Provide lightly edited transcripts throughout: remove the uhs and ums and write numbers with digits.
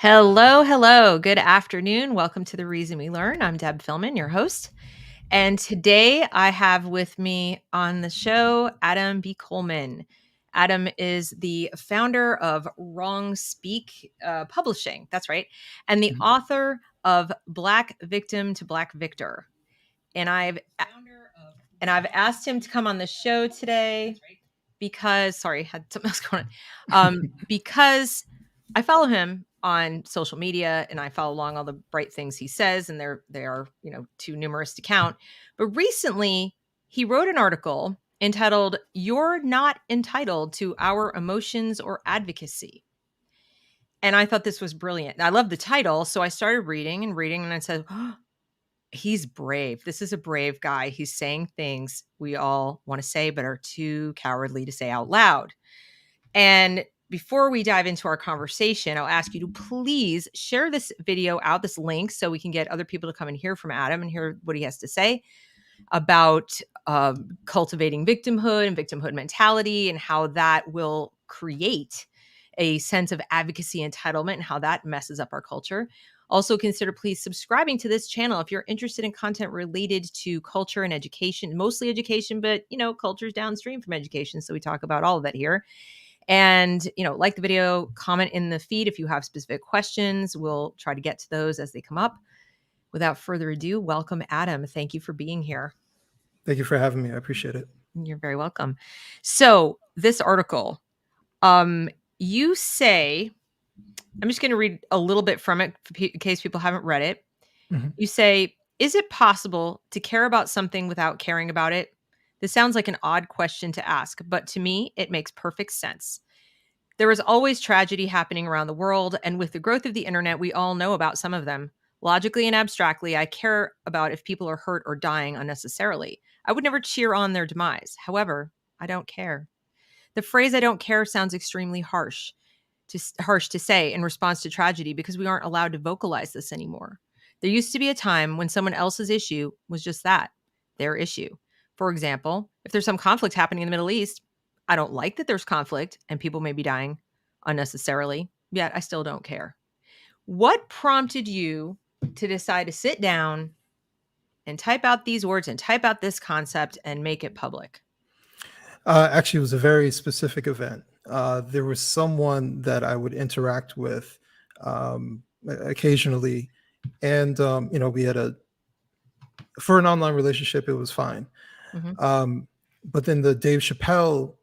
Hello, hello. Good afternoon. Welcome to The Reason We Learn. I'm Deb Philman, your host. And today I have with me on the show Adam B. Coleman. Adam is the founder of Wrong Speak Publishing. That's right. And the Mhm. author of Black Victim to Black Victor. And I've asked him to come on the show today because sorry, had something else going on. Because I follow him on social media and I follow along all the bright things he says, and they are, too numerous to count. But recently he wrote an article entitled "You're Not Entitled to Our Emotions or Advocacy." And I thought this was brilliant. I love the title. So I started reading and I said, oh, he's brave. This is a brave guy. He's saying things we all want to say, but are too cowardly to say out loud. And before we dive into our conversation, I'll ask you to please share this video out, this link, so we can get other people to come and hear from Adam and hear what he has to say about cultivating victimhood and victimhood mentality and how that will create a sense of advocacy entitlement and how that messes up our culture. Also, consider please subscribing to this channel if you're interested in content related to culture and education, mostly education, but culture is downstream from education. So we talk about all of that here. And, like the video, comment in the feed if you have specific questions. We'll try to get to those as they come up. Without further ado, welcome, Adam. Thank you for being here. Thank you for having me. I appreciate it. You're very welcome. So this article, you say, I'm just going to read a little bit from it in case people haven't read it. Mhm. You say, is it possible to care about something without caring about it? This sounds like an odd question to ask, but to me, it makes perfect sense. There is always tragedy happening around the world, and with the growth of the internet, we all know about some of them. Logically and abstractly, I care about if people are hurt or dying unnecessarily. I would never cheer on their demise. However, I don't care. The phrase "I don't care" sounds extremely harsh to say in response to tragedy because we aren't allowed to vocalize this anymore. There used to be a time when someone else's issue was just that, their issue. For example, if there's some conflict happening in the Middle East, I don't like that there's conflict and people may be dying unnecessarily, yet I still don't care. What prompted you to decide to sit down and type out these words and type out this concept and make it public? Actually, it was a very specific event. There was someone that I would interact with occasionally, and we had for an online relationship, it was fine. Mhm. But then the Dave Chappelle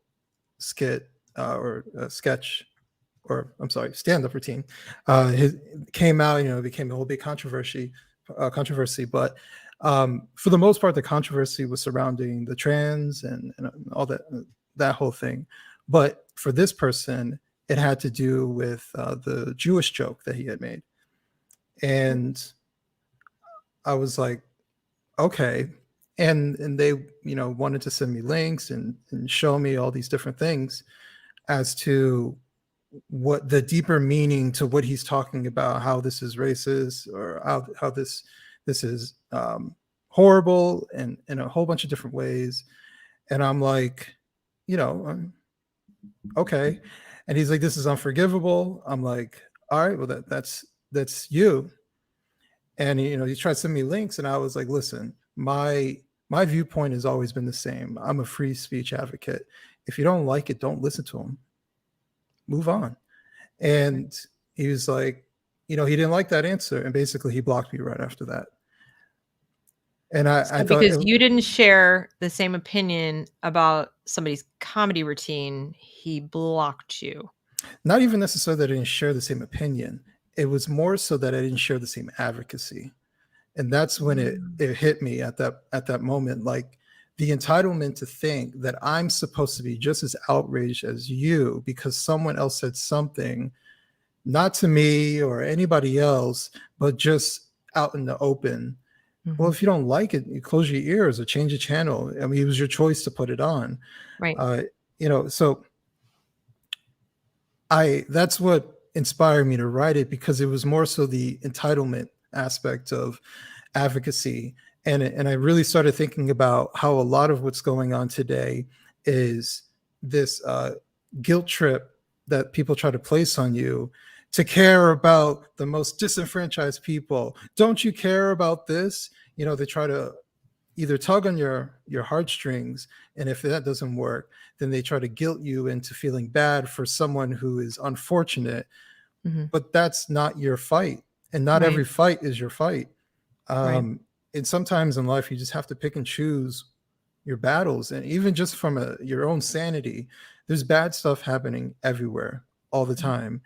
skit or sketch, or I'm sorry, stand-up routine, his, came out. It became a whole big controversy. But for the most part, the controversy was surrounding the trans and all that whole thing. But for this person, it had to do with the Jewish joke that he had made, and I was like, okay. And they wanted to send me links and show me all these different things as to what the deeper meaning to what he's talking about, how this is racist, or how this is horrible, and in a whole bunch of different ways. And I'm like, okay. And he's like, this is unforgivable. I'm like, all right, well, that's you. And he tried to send me links, and I was like, listen, my viewpoint has always been the same. I'm a free speech advocate. If you don't like it, don't listen to him. Move on. And he was like, he didn't like that answer, and basically he blocked me right after that. And I So thought, because you didn't share the same opinion about somebody's comedy routine, he blocked you. not even necessarily that I didn't share the same opinion. It was more so that I didn't share the same advocacy. And that's when it hit me at that moment, like the entitlement to think that I'm supposed to be just as outraged as you because someone else said something, not to me or anybody else, but just out in the open. Well, Mhm. if you don't like it, you close your ears or change the channel. I mean, it was your choice to put it on. Right. uh, so that's what inspired me to write it, because it was more so the entitlement aspect of advocacy. And I really started thinking about how a lot of what's going on today is this guilt trip that people try to place on you, to care about the most disenfranchised people. Don't you care about this? They try to either tug on your heartstrings, and if that doesn't work, then they try to guilt you into feeling bad for someone who is unfortunate. Mm-hmm. But that's not your fight, and not Right. every fight is your fight. Right. And sometimes in life you just have to pick and choose your battles, and even just from your own sanity, there's bad stuff happening everywhere all the time,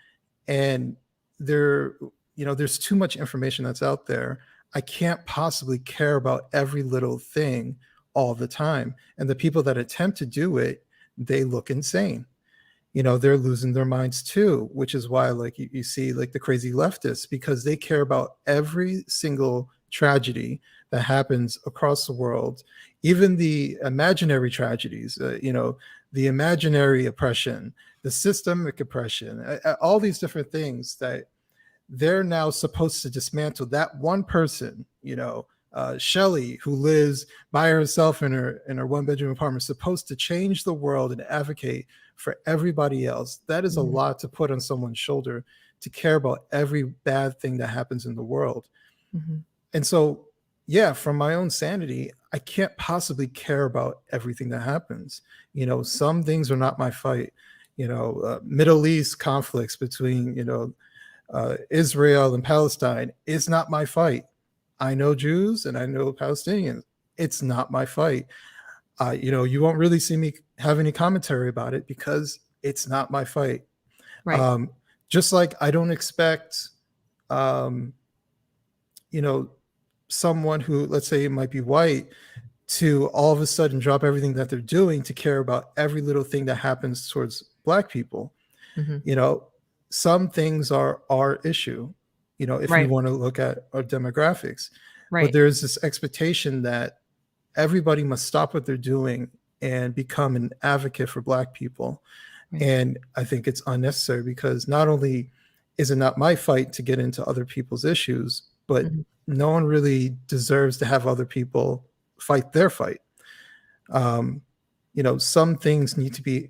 and there's too much information that's out there. I can't possibly care about every little thing all the time, and the people that attempt to do it, they look insane. They're losing their minds too, which is why like you see like the crazy leftists, because they care about every single tragedy that happens across the world, even the imaginary tragedies, the imaginary oppression, the systemic oppression, all these different things that they're now supposed to dismantle. That one person, Shelley, who lives by herself in her one-bedroom apartment, supposed to change the world and advocate for everybody else. That is a lot to put on someone's shoulder, to care about every bad thing that happens in the world. Mm-hmm. And so, yeah, from my own sanity, I can't possibly care about everything that happens. Some things are not my fight. Middle East conflicts between, Israel and Palestine is not my fight. I know Jews and I know Palestinians. It's not my fight. You won't really see me have any commentary about it because it's not my fight. Right. Just like I don't expect, someone who, let's say, might be white, to all of a sudden drop everything that they're doing to care about every little thing that happens towards Black people. Mm-hmm. Some things are our issue, if Right. you want to look at our demographics. Right. But there's this expectation that everybody must stop what they're doing and become an advocate for Black people. Right. And I think it's unnecessary, because not only is it not my fight to get into other people's issues, but no one really deserves to have other people fight their fight. Some things need to be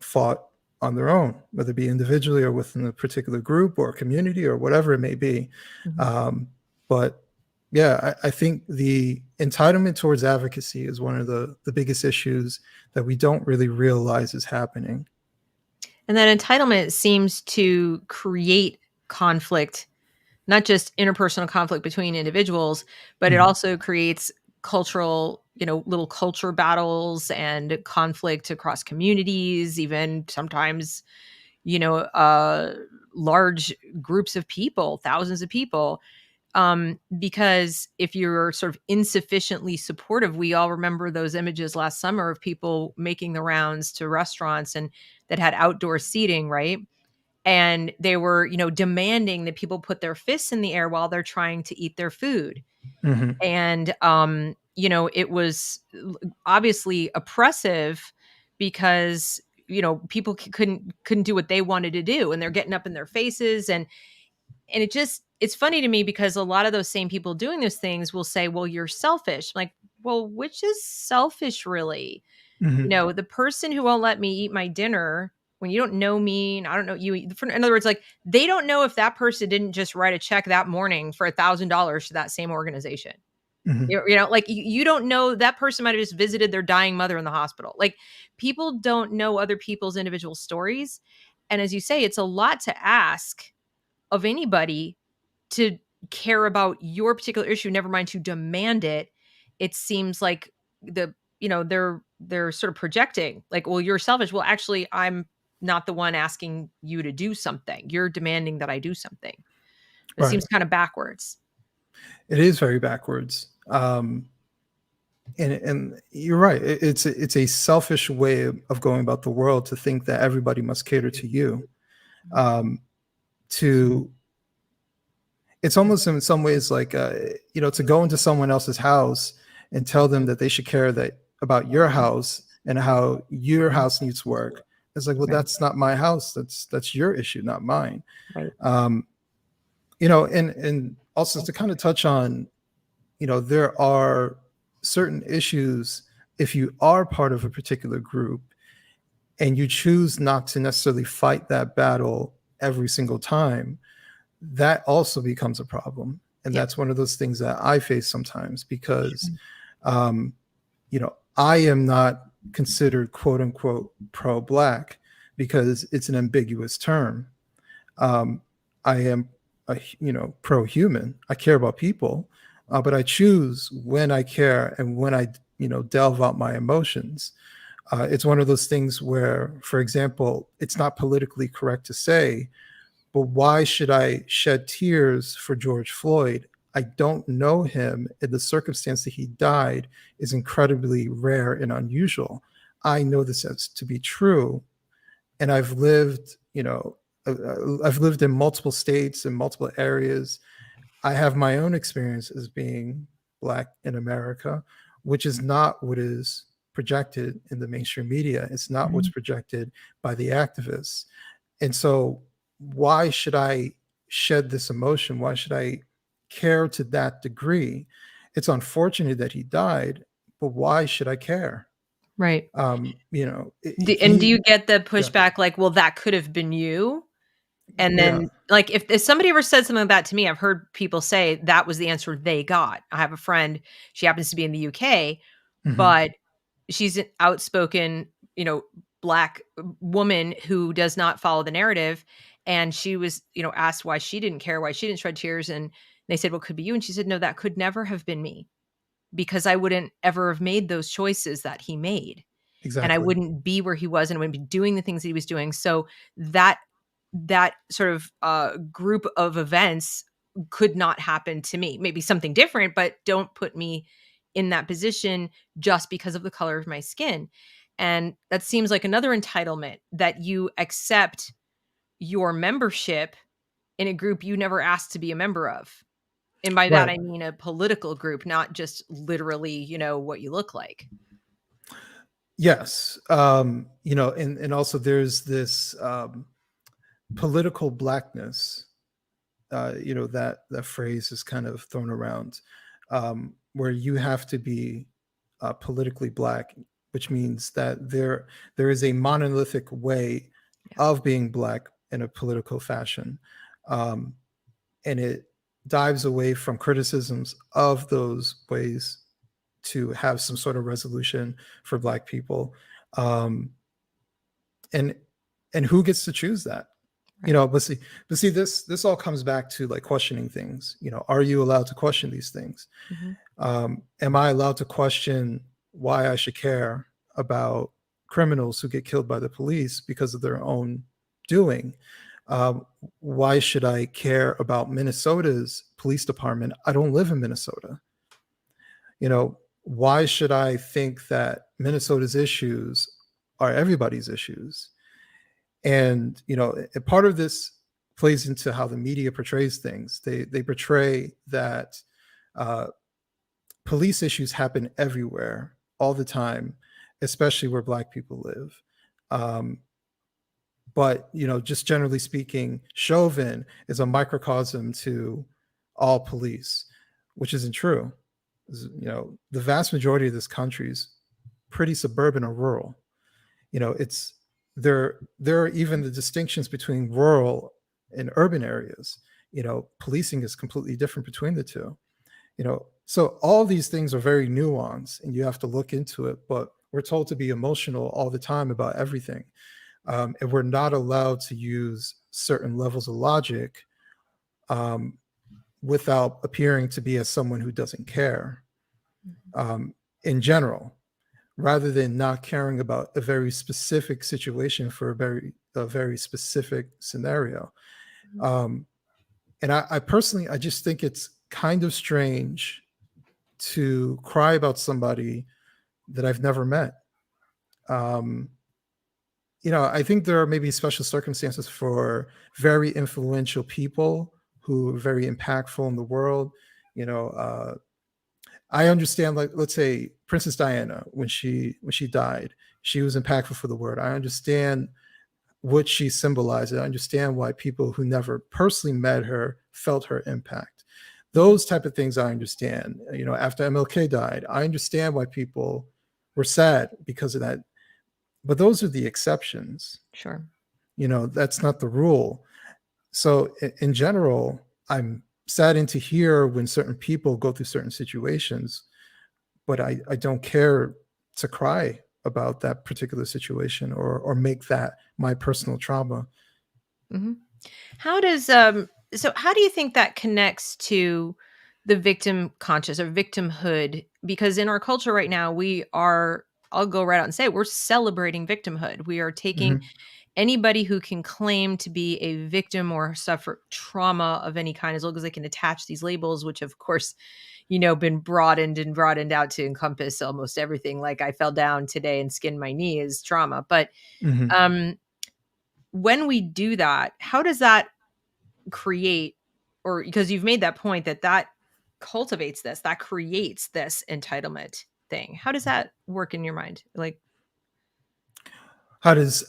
fought on their own, whether it be individually or within a particular group or community or whatever it may be. But yeah, I think the entitlement towards advocacy is one of the biggest issues that we don't really realize is happening. And that entitlement seems to create conflict, not just interpersonal conflict between individuals, but it also creates cultural, little culture battles and conflict across communities, even sometimes, large groups of people, thousands of people. Because if you're sort of insufficiently supportive, we all remember those images last summer of people making the rounds to restaurants and that had outdoor seating, right? And they were, demanding that people put their fists in the air while they're trying to eat their food. And, it was obviously oppressive because, people couldn't do what they wanted to do, and they're getting up in their faces. And it's funny to me because a lot of those same people doing those things will say, well, you're selfish. I'm like, well, which is selfish really? The person who won't let me eat my dinner when you don't know me and I don't know you. In other words, like they don't know if that person didn't just write a check that morning for $1,000 to that same organization. Like you don't know that person might have just visited their dying mother in the hospital. Like people don't know other people's individual stories. And as you say, it's a lot to ask of anybody to care about your particular issue, never mind to demand it. It seems like they're sort of projecting like, well, you're selfish. Well, actually, I'm not the one asking you to do something. You're demanding that I do something. It Right. seems kind of backwards. It is very backwards. And you're right. It's a selfish way of going about the world, to think that everybody must cater to you. It's almost in some ways like to go into someone else's house and tell them that they should care about your house and how your house needs work. It's like, well, that's not my house. That's your issue, not mine. Right. And also to kind of touch on, there are certain issues, if you are part of a particular group and you choose not to necessarily fight that battle every single time, that also becomes a problem. And that's one of those things that I face sometimes because, I am not considered quote unquote pro-black because it's an ambiguous term. I am, pro-human. I care about people, but I choose when I care and when I, delve out my emotions. It's one of those things where, for example, it's not politically correct to say, but why should I shed tears for George Floyd? I don't know him, and the circumstance that he died is incredibly rare and unusual. I know this as to be true, and I've lived, I've lived in multiple states and multiple areas. I have my own experience as being Black in America, which is not what is projected in the mainstream media. It's not what's projected by the activists. And so, why should I shed this emotion? Why should I care to that degree? It's unfortunate that he died, but why should I care? Right. And do you get the pushback like, well, that could have been you? And then like if somebody ever said something like that to me, I've heard people say that was the answer they got. I have a friend, she happens to be in the UK, but she's an outspoken, Black woman who does not follow the narrative. And she was, asked why she didn't care, why she didn't shed tears. And they said, well, it could be you. And she said, no, that could never have been me because I wouldn't ever have made those choices that he made. Exactly. And I wouldn't be where he was and I wouldn't be doing the things that he was doing. So that sort of group of events could not happen to me. Maybe something different, but don't put me in that position just because of the color of my skin. And that seems like another entitlement, that you accept your membership in a group you never asked to be a member of. And by that, I mean a political group, not just literally, what you look like. Yes. And also there's this political blackness, that phrase is kind of thrown around, where you have to be politically Black, which means that there is a monolithic way of being Black in a political fashion. And it dives away from criticisms of those ways to have some sort of resolution for Black people. And who gets to choose that? But see, this all comes back to like questioning things. Are you allowed to question these things? Am I allowed to question why I should care about criminals who get killed by the police because of their own doing? Why should I care about Minnesota's police department? I don't live in Minnesota. Why should I think that Minnesota's issues are everybody's issues? And part of this plays into how the media portrays things. They portray that police issues happen everywhere all the time, especially where Black people live. But just generally speaking, Chauvin is a microcosm to all police, which isn't true. The vast majority of this country is pretty suburban or rural. It's there are even the distinctions between rural and urban areas. Policing is completely different between the two. So all these things are very nuanced and you have to look into it, but we're told to be emotional all the time about everything. And we're not allowed to use certain levels of logic without appearing to be as someone who doesn't care in general, rather than not caring about a very specific situation for a very specific scenario. And I personally, I just think it's kind of strange to cry about somebody that I've never met. I think there are maybe special circumstances for very influential people who are very impactful in the world. I understand, like, let's say Princess Diana, when she died, she was impactful for the world. I understand what she symbolized. I understand why people who never personally met her felt her impact. Those type of things I understand. After MLK died, I understand why people were sad because of that. But those are the exceptions. Sure. That's not the rule. So in general, I'm saddened to hear when certain people go through certain situations, but I don't care to cry about that particular situation or make that my personal trauma. Hmm. How does so how do you think that connects to the victim conscious or victimhood? Because in our culture right now, I'll go right out and say we're celebrating victimhood. We are taking Mhm. anybody who can claim to be a victim or suffer trauma of any kind, as long as they can attach these labels, which of course, been broadened out to encompass almost everything. Like I fell down today and skinned my knee is trauma. But Mhm. um when we do that, how does that create, or because you've made that point that cultivates this, that creates this entitlement thing. How does that work in your mind? Like, How does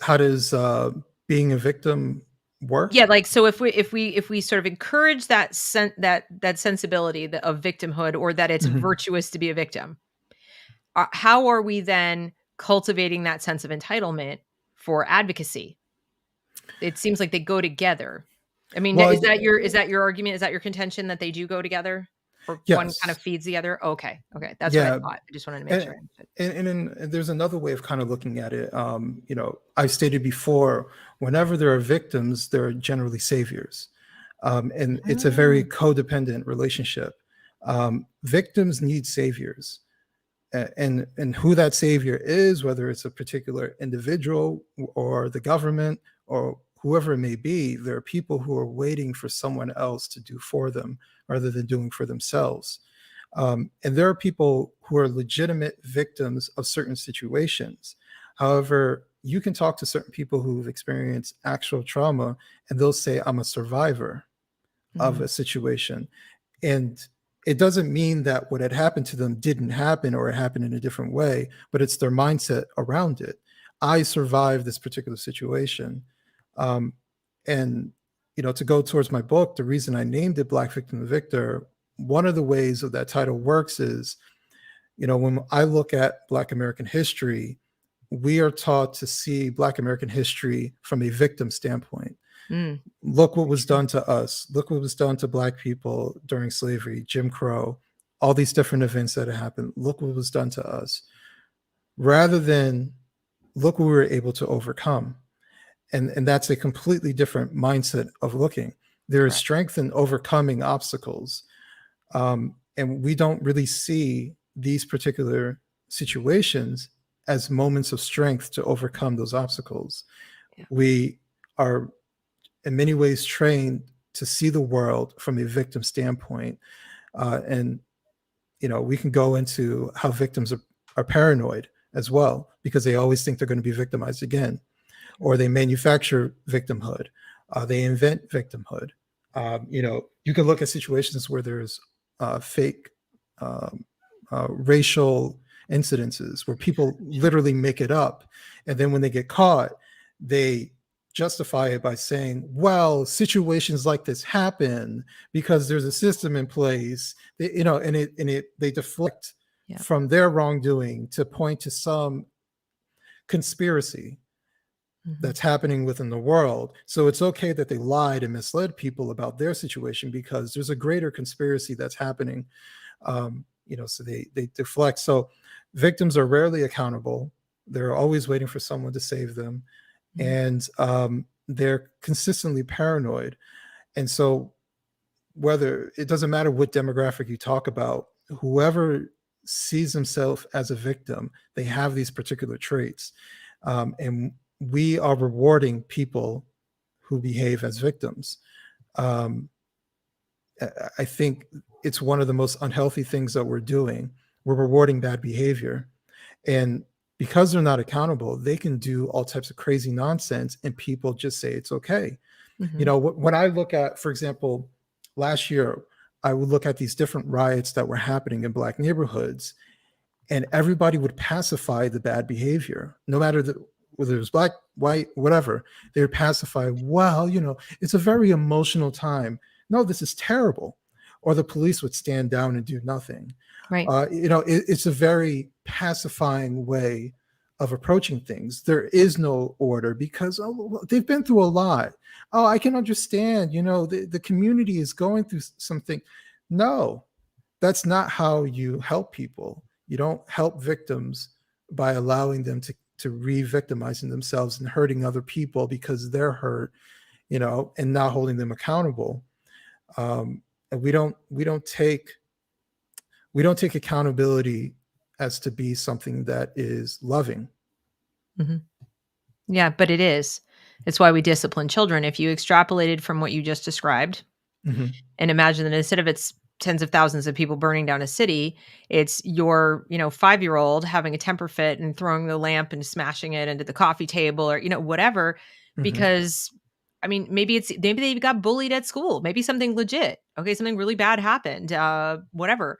being a victim yeah, work? like so if we sort of encourage that sensibility of victimhood, or that it's Mhm. virtuous to be a victim, how are we then cultivating that sense of entitlement for advocacy? It seems like they go together. I mean, Well, is that your argument? Is that your contention that they do go together, or one kind of yes. feeds the other? Okay, okay, that's what I Yeah. thought. I just wanted to make And, sure I understood. and there's another way of kind of looking at it. I stated before, whenever there are victims, there are generally saviors. And it's a very Oh, codependent relationship. Victims need saviors. And who that savior is, whether it's a particular individual or the government or whoever it may be, there are people who are waiting for someone else to do for them rather than doing for themselves. And there are people who are legitimate victims of certain situations. However, you can talk to certain people who've experienced actual trauma, and they'll say, I'm a survivor of mhm, a situation. And it doesn't mean that what had happened to them didn't happen or it happened in a different way, but it's their mindset around it. I survived this particular situation. Um, and, to go towards my book, the reason I named it Black Victim and Victor, one of the ways that that title works is, when I look at Black American history, we are taught to see Black American history from a victim standpoint. mm, Look what was true. done to us. Look what was done to Black people during slavery, Jim Crow, all these different events that have happened. Look what was done to us. Rather than look what we were able to overcome. And that's a completely different mindset of looking. There is Correct. strength in overcoming obstacles. And we don't really see these particular situations as moments of strength to overcome those obstacles. Yeah. We are in many ways trained to see the world from a victim standpoint. And we can go into how victims are paranoid as well because they always think they're going to be victimized again, or they manufacture victimhood. They invent victimhood. You can look at situations where there's fake um, racial incidences where people literally make it up. And then when they get caught, they justify it by saying, well, situations like this happen because there's a system in place. They deflect Yeah. from their wrongdoing to point to some conspiracy Mhm. that's happening within the world. So it's okay that they lied and misled people about their situation because there's a greater conspiracy that's happening. So they deflect. So victims are rarely accountable. They're always waiting for someone to save them, Mhm. and they're consistently paranoid. And so whether it doesn't matter what demographic you talk about, whoever sees himself as a victim, they have these particular traits. And we are rewarding people who behave as victims. Um, I think it's one of the most unhealthy things that we're doing. We're rewarding bad behavior. And because they're not accountable, they can do all types of crazy nonsense and people just say it's okay. Mhm. When I look at, for example, last year, I would look at these different riots that were happening in Black neighborhoods, and everybody would pacify the bad behavior, no matter whether it was Black, white, whatever. They would pacify, well, it's a very emotional time. No, this is terrible. Or the police would stand down and do nothing. Right. It's a very pacifying way of approaching things. There is no order because they've been through a lot. Oh, I can understand, the community is going through something. No, that's not how you help people. You don't help victims by allowing them to re-victimizing themselves and hurting other people because they're hurt, and not holding them accountable. And we don't take accountability as to be something that is loving. Mm-hmm. Yeah, but it is. It's why we discipline children. If you extrapolated from what you just described, Mm-hmm. and imagine that instead of it's tens of thousands of people burning down a city, it's your 5-year-old having a temper fit and throwing the lamp and smashing it into the coffee table, or whatever. Mm-hmm. Because maybe they got bullied at school, maybe something legit, okay, something really bad happened, whatever.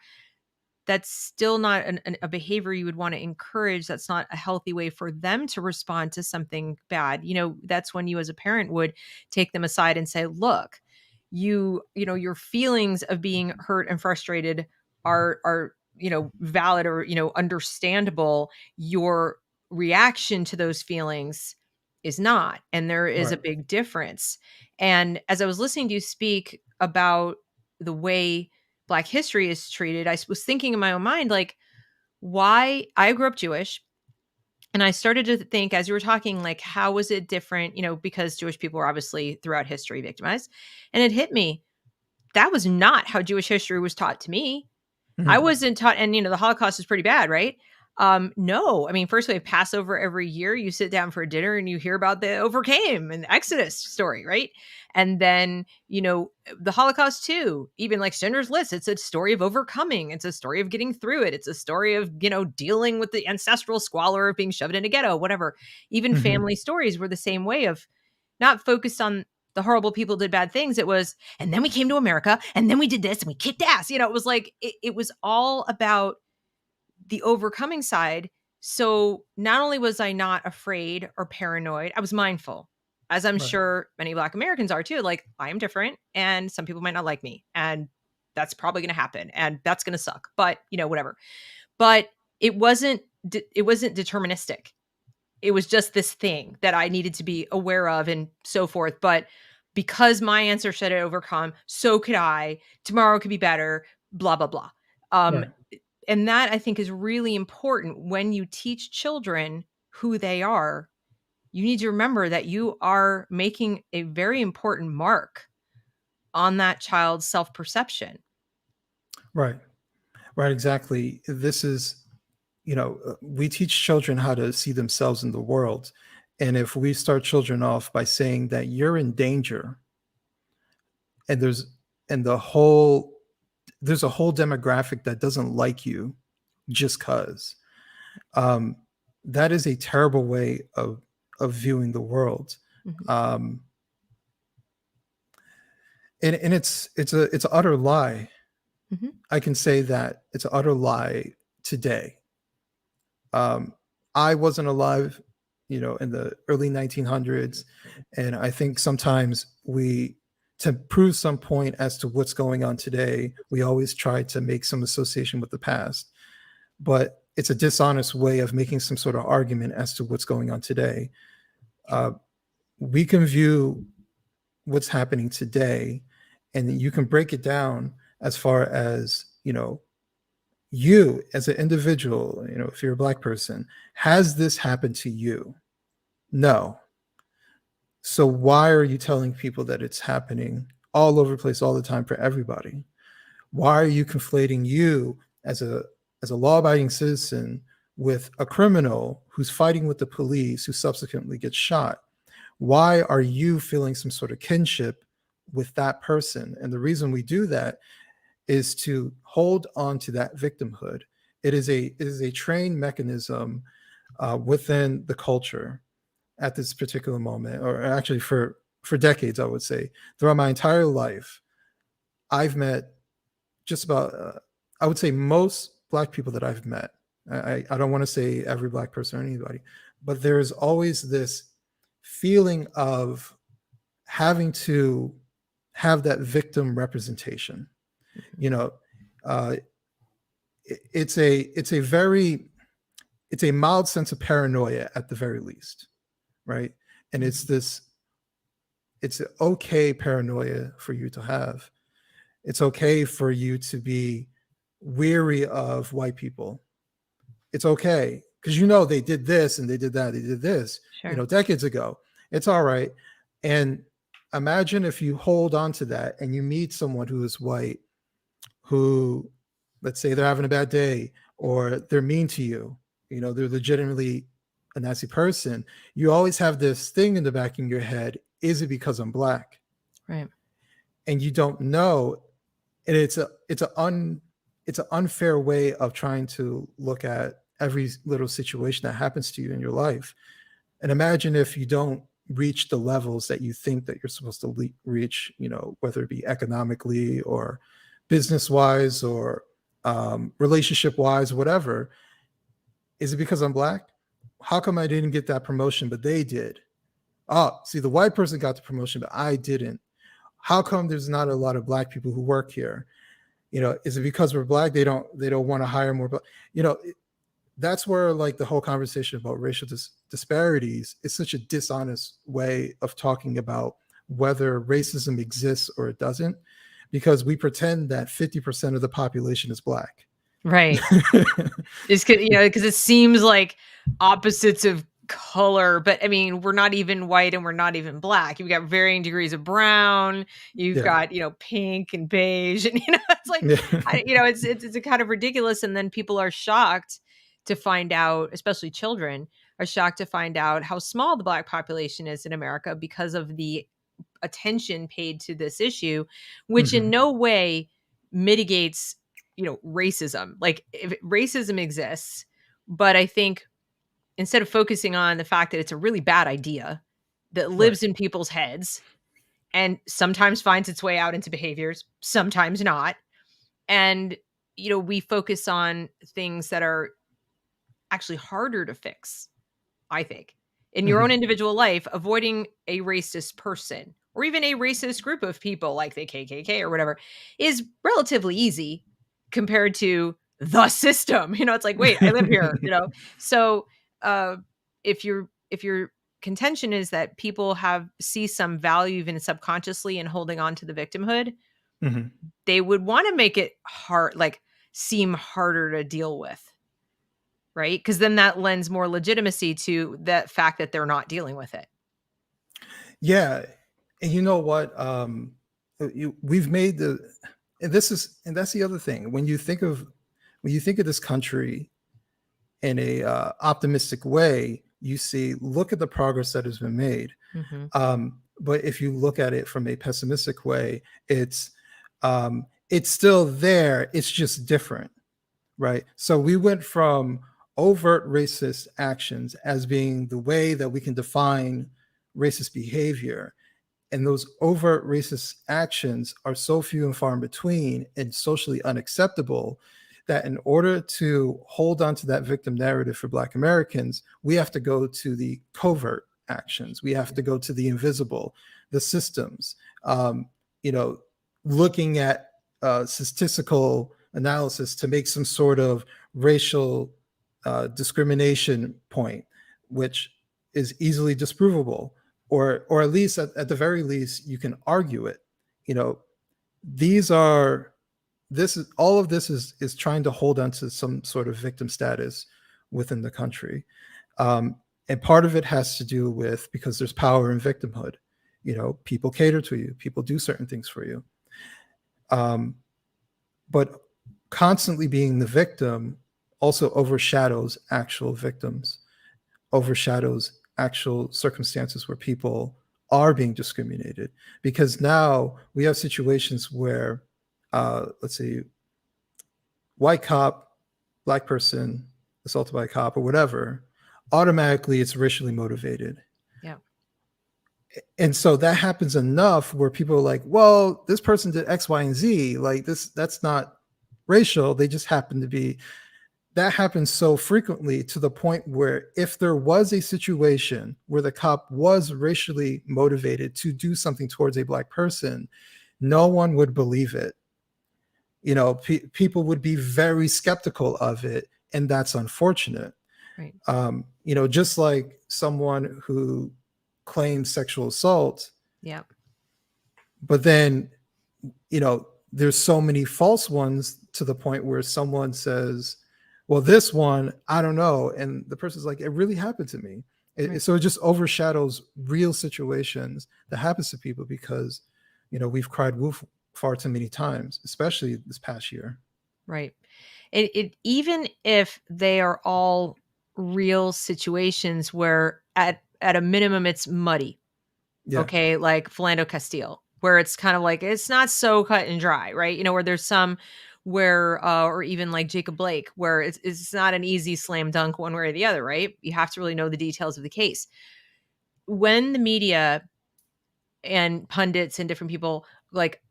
That's still not a behavior you would want to encourage. That's not a healthy way for them to respond to something bad. That's when you as a parent would take them aside and say, look, your feelings of being hurt and frustrated are valid or understandable. Your reaction to those feelings is not, and there is a Right. big difference. And as I was listening to you speak about the way Black history is treated, I was thinking in my own mind, like, why I grew up Jewish. And I started to think, as you were talking, like, how was it different? Because Jewish people were obviously throughout history victimized. And it hit me, that was not how Jewish history was taught to me. I Mm-hmm. wasn't taught, and the Holocaust is pretty bad, right? No, I mean, first we have Passover every year. You sit down for dinner and you hear about the overcame and the Exodus story, right? And then the Holocaust too. Even like Schindler's List, it's a story of overcoming. It's a story of getting through it. It's a story of dealing with the ancestral squalor of being shoved in a ghetto, whatever. Even Mm-hmm. family stories were the same way, of not focused on the horrible people did bad things. It was, and then we came to America, and then we did this, and we kicked ass. It was like it was all about the overcoming side. So not only was I not afraid or paranoid, I was mindful, as I'm Right. sure many Black Americans are too. Like, I am different, and some people might not like me, and that's probably going to happen, and that's going to suck. But whatever. But it wasn't deterministic. It was just this thing that I needed to be aware of and so forth. But because my ancestor had overcome, so could I. Tomorrow could be better, blah, blah, blah. Um, Right. and that, I think, is really important when you teach children who they are. You need to remember that you are making a very important mark on that child's self-perception. Right. Right. Exactly. This is, we teach children how to see themselves in the world. And if we start children off by saying that you're in danger, and there's a whole demographic that doesn't like you just cause, um, that is a terrible way of viewing the world. Mhm, Um, and it's an utter lie. mhm, I can say that it's an utter lie today. Um, I wasn't alive, in the early 1900s, and I think sometimes to prove some point as to what's going on today, we always try to make some association with the past. But it's a dishonest way of making some sort of argument as to what's going on today. Uh, we can view what's happening today, and you can break it down as far as, you as an individual, if you're a Black person, has this happened to you? No. So why are you telling people that it's happening all over the place all the time for everybody? Why are you conflating you as a law-abiding citizen with a criminal who's fighting with the police who subsequently gets shot? Why are you feeling some sort of kinship with that person? And the reason we do that is to hold on to that victimhood. It is a trained mechanism within the culture at this particular moment, or actually for decades, I would say. Throughout my entire life, I've met just about, I would say, most Black people that I've met. I don't want to say every Black person or anybody, but there's always this feeling of having to have that victim representation. mhm, You know, uh, it's a very it's a mild sense of paranoia at the very least, right? And it's an okay paranoia for you to have. It's okay for you to be weary of white people. It's okay because they did this and they did that, they did this, Sure. decades ago. It's all right. And imagine if you hold on to that and you meet someone who is white, who, let's say they're having a bad day or they're mean to you, they're legitimately a nasty person. You always have this thing in the back of your head: is it because I'm black? Right. And you don't know. And it's an unfair way of trying to look at every little situation that happens to you in your life. And imagine if you don't reach the levels that you think that you're supposed to reach, whether it be economically or business wise or relationship wise, whatever. Is it because I'm black? How come I didn't get that promotion, but they did? Oh, see, the white person got the promotion, but I didn't. How come there's not a lot of black people who work here? Is it because we're black? They don't want to hire more black. That's where like the whole conversation about racial disparities is such a dishonest way of talking about whether racism exists or it doesn't, because we pretend that 50% of the population is black. Right. Just because it seems like opposites of color, but I mean, we're not even white and we're not even black. You've got varying degrees of brown. You've got pink and beige, and it's like it's a kind of ridiculous. And then people are shocked to find out, especially children are shocked to find out how small the black population is in America because of the attention paid to this issue, which in no way mitigates racism. Like, if racism exists, but I think instead of focusing on the fact that it's a really bad idea that lives in people's heads and sometimes finds its way out into behaviors, sometimes not. And, we focus on things that are actually harder to fix, I think. In your own individual life, avoiding a racist person or even a racist group of people like the KKK or whatever is relatively easy compared to the system. It's like, wait, I live here, So if your contention is that people see some value even subconsciously in holding on to the victimhood, they would want to make it hard, like seem harder to deal with. Right? Because then that lends more legitimacy to the fact that they're not dealing with it. Yeah. And you know what? We've made and that's the other thing. When you think of this country in a optimistic way, you see, look at the progress that has been made. But if you look at it from a pessimistic way, it's still there. It's just different, right? So we went from overt racist actions as being the way that we can define racist behavior. And those overt racist actions are so few and far in between and socially unacceptable that in order to hold on to that victim narrative for Black Americans, we have to go to the covert actions. We have to go to the invisible, the systems, looking at statistical analysis to make some sort of racial discrimination point, which is easily disprovable, or at least at the very least you can argue it. All of this is trying to hold on to some sort of victim status within the country, and part of it has to do with, because there's power in victimhood. People cater to you, people do certain things for you, but constantly being the victim also overshadows actual victims, overshadows actual circumstances where people are being discriminated. Because now we have situations where, let's say, white cop, Black person assaulted by a cop or whatever, automatically it's racially motivated. Yeah. And so that happens enough where people are like, well, this person did X, Y, and Z. Like that's not racial. They just happen to be. That happens so frequently to the point where if there was a situation where the cop was racially motivated to do something towards a Black person, no one would believe it. People would be very skeptical of it. And that's unfortunate. Right. Just like someone who claims sexual assault, Yeah. but then, there's so many false ones to the point where someone says, well, this one, I don't know. And the person's like, it really happened to me. Right. So it just overshadows real situations that happens to people because, we've cried wolf far too many times, especially this past year. Right. It even if they are all real situations where at a minimum it's muddy. Yeah. Okay, like Philando Castile, where it's kind of like it's not so cut and dry, right? Where there's some where or even like Jacob Blake, where it's not an easy slam dunk one way or the other, right? You have to really know the details of the case. When the media and pundits and different people like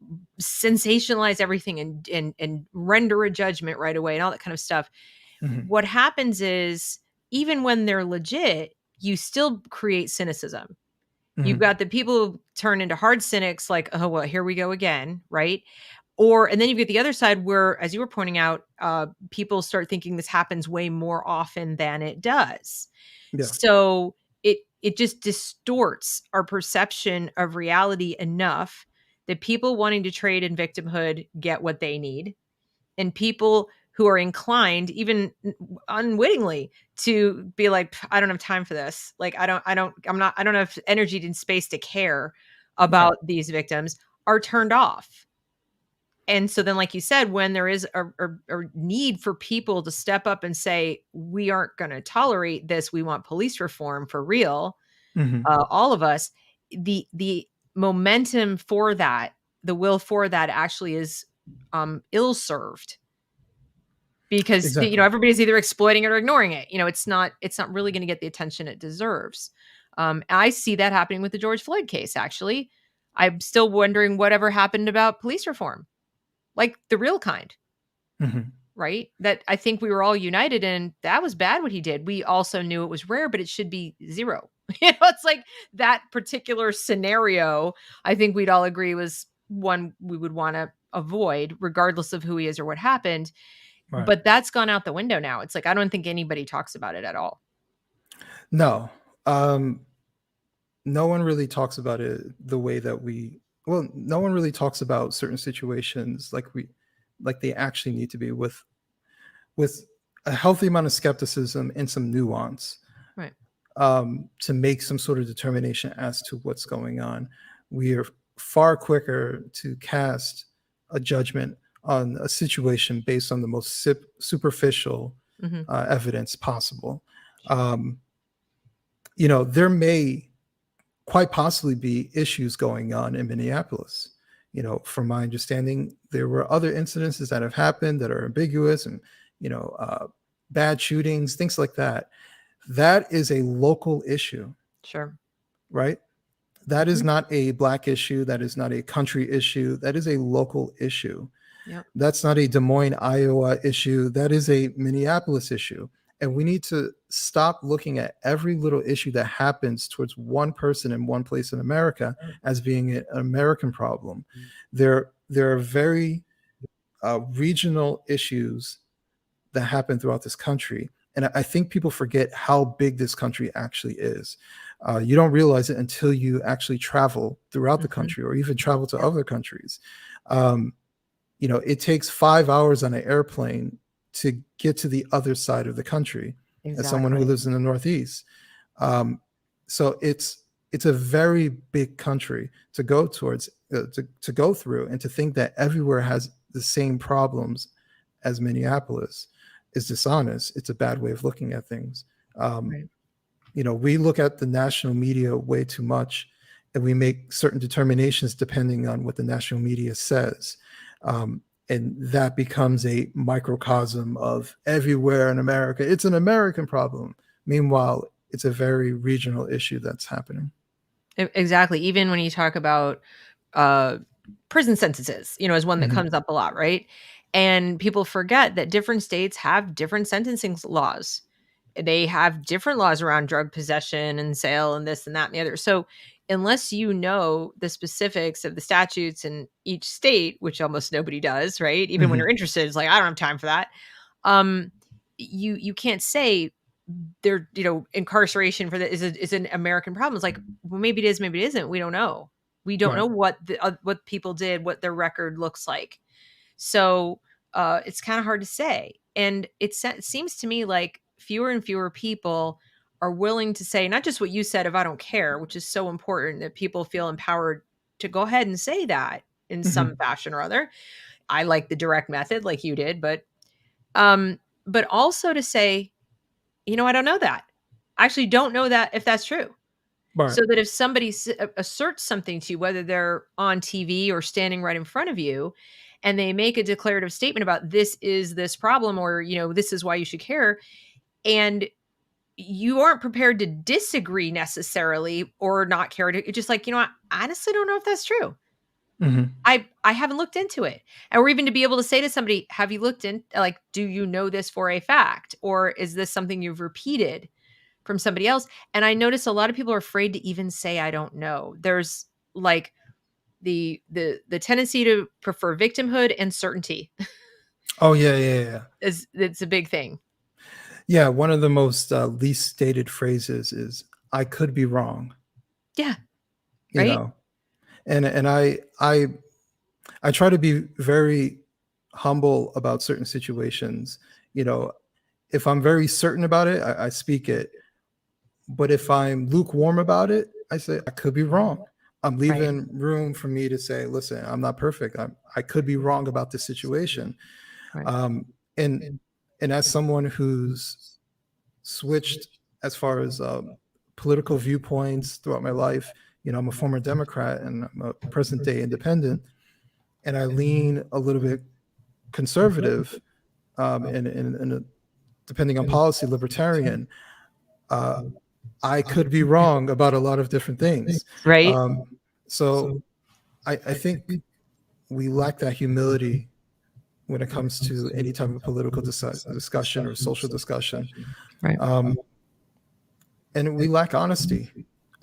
sensationalize everything and render a judgment right away and all that kind of stuff, Mhm. what happens is even when they're legit, you still create cynicism. You've Mhm. got the people who turn into hard cynics like, oh, well, here we go again, right? And then you get the other side where, as you were pointing out, people start thinking this happens way more often than it does. Yeah. So it just distorts our perception of reality enough that people wanting to trade in victimhood get what they need, and people who are inclined, even unwittingly, to be like, I don't have time for this. Like, I don't have energy and space to care Right. about these victims, are turned off. And so then, like you said, when there is a need for people to step up and say, we aren't going to tolerate this, we want police reform for real, Mhm. all of us, the momentum for that, the will for that actually is ill served because Exactly. everybody's either exploiting it or ignoring it. It's not really going to get the attention it deserves. I see that happening with the George Floyd case. Actually, I'm still wondering whatever happened about police reform, like the real kind, Mhm. right? That I think we were all united in. That was bad what he did. We also knew it was rare, but it should be zero. It's like that particular scenario. I think we'd all agree was one we would want to avoid, regardless of who he is or what happened. Right. But that's gone out the window now. It's like I don't think anybody talks about it at all. No. No one really talks about it the way that no one really talks about certain situations like they actually need to be with a healthy amount of skepticism and some nuance, Right. to make some sort of determination as to what's going on. We are far quicker to cast a judgment on a situation based on the most superficial Hmm. evidence possible. Um, there may quite possibly be issues going on in Minneapolis. From my understanding, there were other incidences that have happened that are ambiguous and, bad shootings, things like that. That is a local issue, Sure. right? That is Mhm. not a Black issue. That is not a country issue. That is a local issue. Yep. That's not a Des Moines, Iowa issue. That is a Minneapolis issue. And we need to stop looking at every little issue that happens towards one person in one place in America as being an American problem. There are very regional issues that happen throughout this country. And I think people forget how big this country actually is. You don't realize it until you actually travel throughout the Hmm. country or even travel to other countries. Um, it takes 5 hours on an airplane to get to the other side of the country as someone who Exactly. lives in the Northeast. Um, so it's a very big country to go towards, to go through, and to think that everywhere has the same problems as Minneapolis is dishonest. It's a bad way of looking at things. Um, Right. we look at the national media way too much, and we make certain determinations depending on what the national media says. Um, and that becomes a microcosm of everywhere in America. It's an American problem. Meanwhile, it's a very regional issue that's happening. Exactly. Even when you talk about uh, prison sentences, is one that Mhm. comes up a lot, right? And people forget that different states have different sentencing laws. They have different laws around drug possession and sale and this and that and the other. So, unless you know the specifics of the statutes in each state, which almost nobody does, right? Even when you're Mhm. interested, it's like I don't have time for that. Um, you can't say. their, incarceration for is an American problem. It's like, well, maybe it is, maybe it isn't. We don't know. We don't know what what people did, what their record looks like. So it's kind of hard to say. And it seems to me like fewer and fewer people are willing to say not just what you said of I don't care, which is so important, that people feel empowered to go ahead and say that in some fashion or other. I like the direct method like you did, but also to say, I don't know that. I actually don't know that if that's true. Right. So that if somebody asserts something to you, whether they're on TV or standing right in front of you, and they make a declarative statement about this is this problem, or, this is why you should care, and you aren't prepared to disagree necessarily or not care, it's just like, I honestly don't know if that's true. I haven't looked into it. Or even to be able to say to somebody, have you looked in, like, do you know this for a fact? Or is this something you've repeated from somebody else? And I notice a lot of people are afraid to even say, I don't know. There's like the tendency to prefer victimhood and certainty. Oh, yeah. It's a big thing. Yeah, one of the most least stated phrases is "I could be wrong." Yeah, you right. know, and I try to be very humble about certain situations. If I'm very certain about it, I speak it. But if I'm lukewarm about it, I say I could be wrong. I'm leaving room for me to say, listen, I'm not perfect. I could be wrong about this situation. Right. And as someone who's switched as far as political viewpoints throughout my life, I'm a former Democrat and I'm a present day independent, and I lean a little bit conservative, and depending on policy, libertarian. I could be wrong about a lot of different things. Right. So I think we lack that humility when it comes to any type of political discussion or social discussion. Right. And we lack honesty.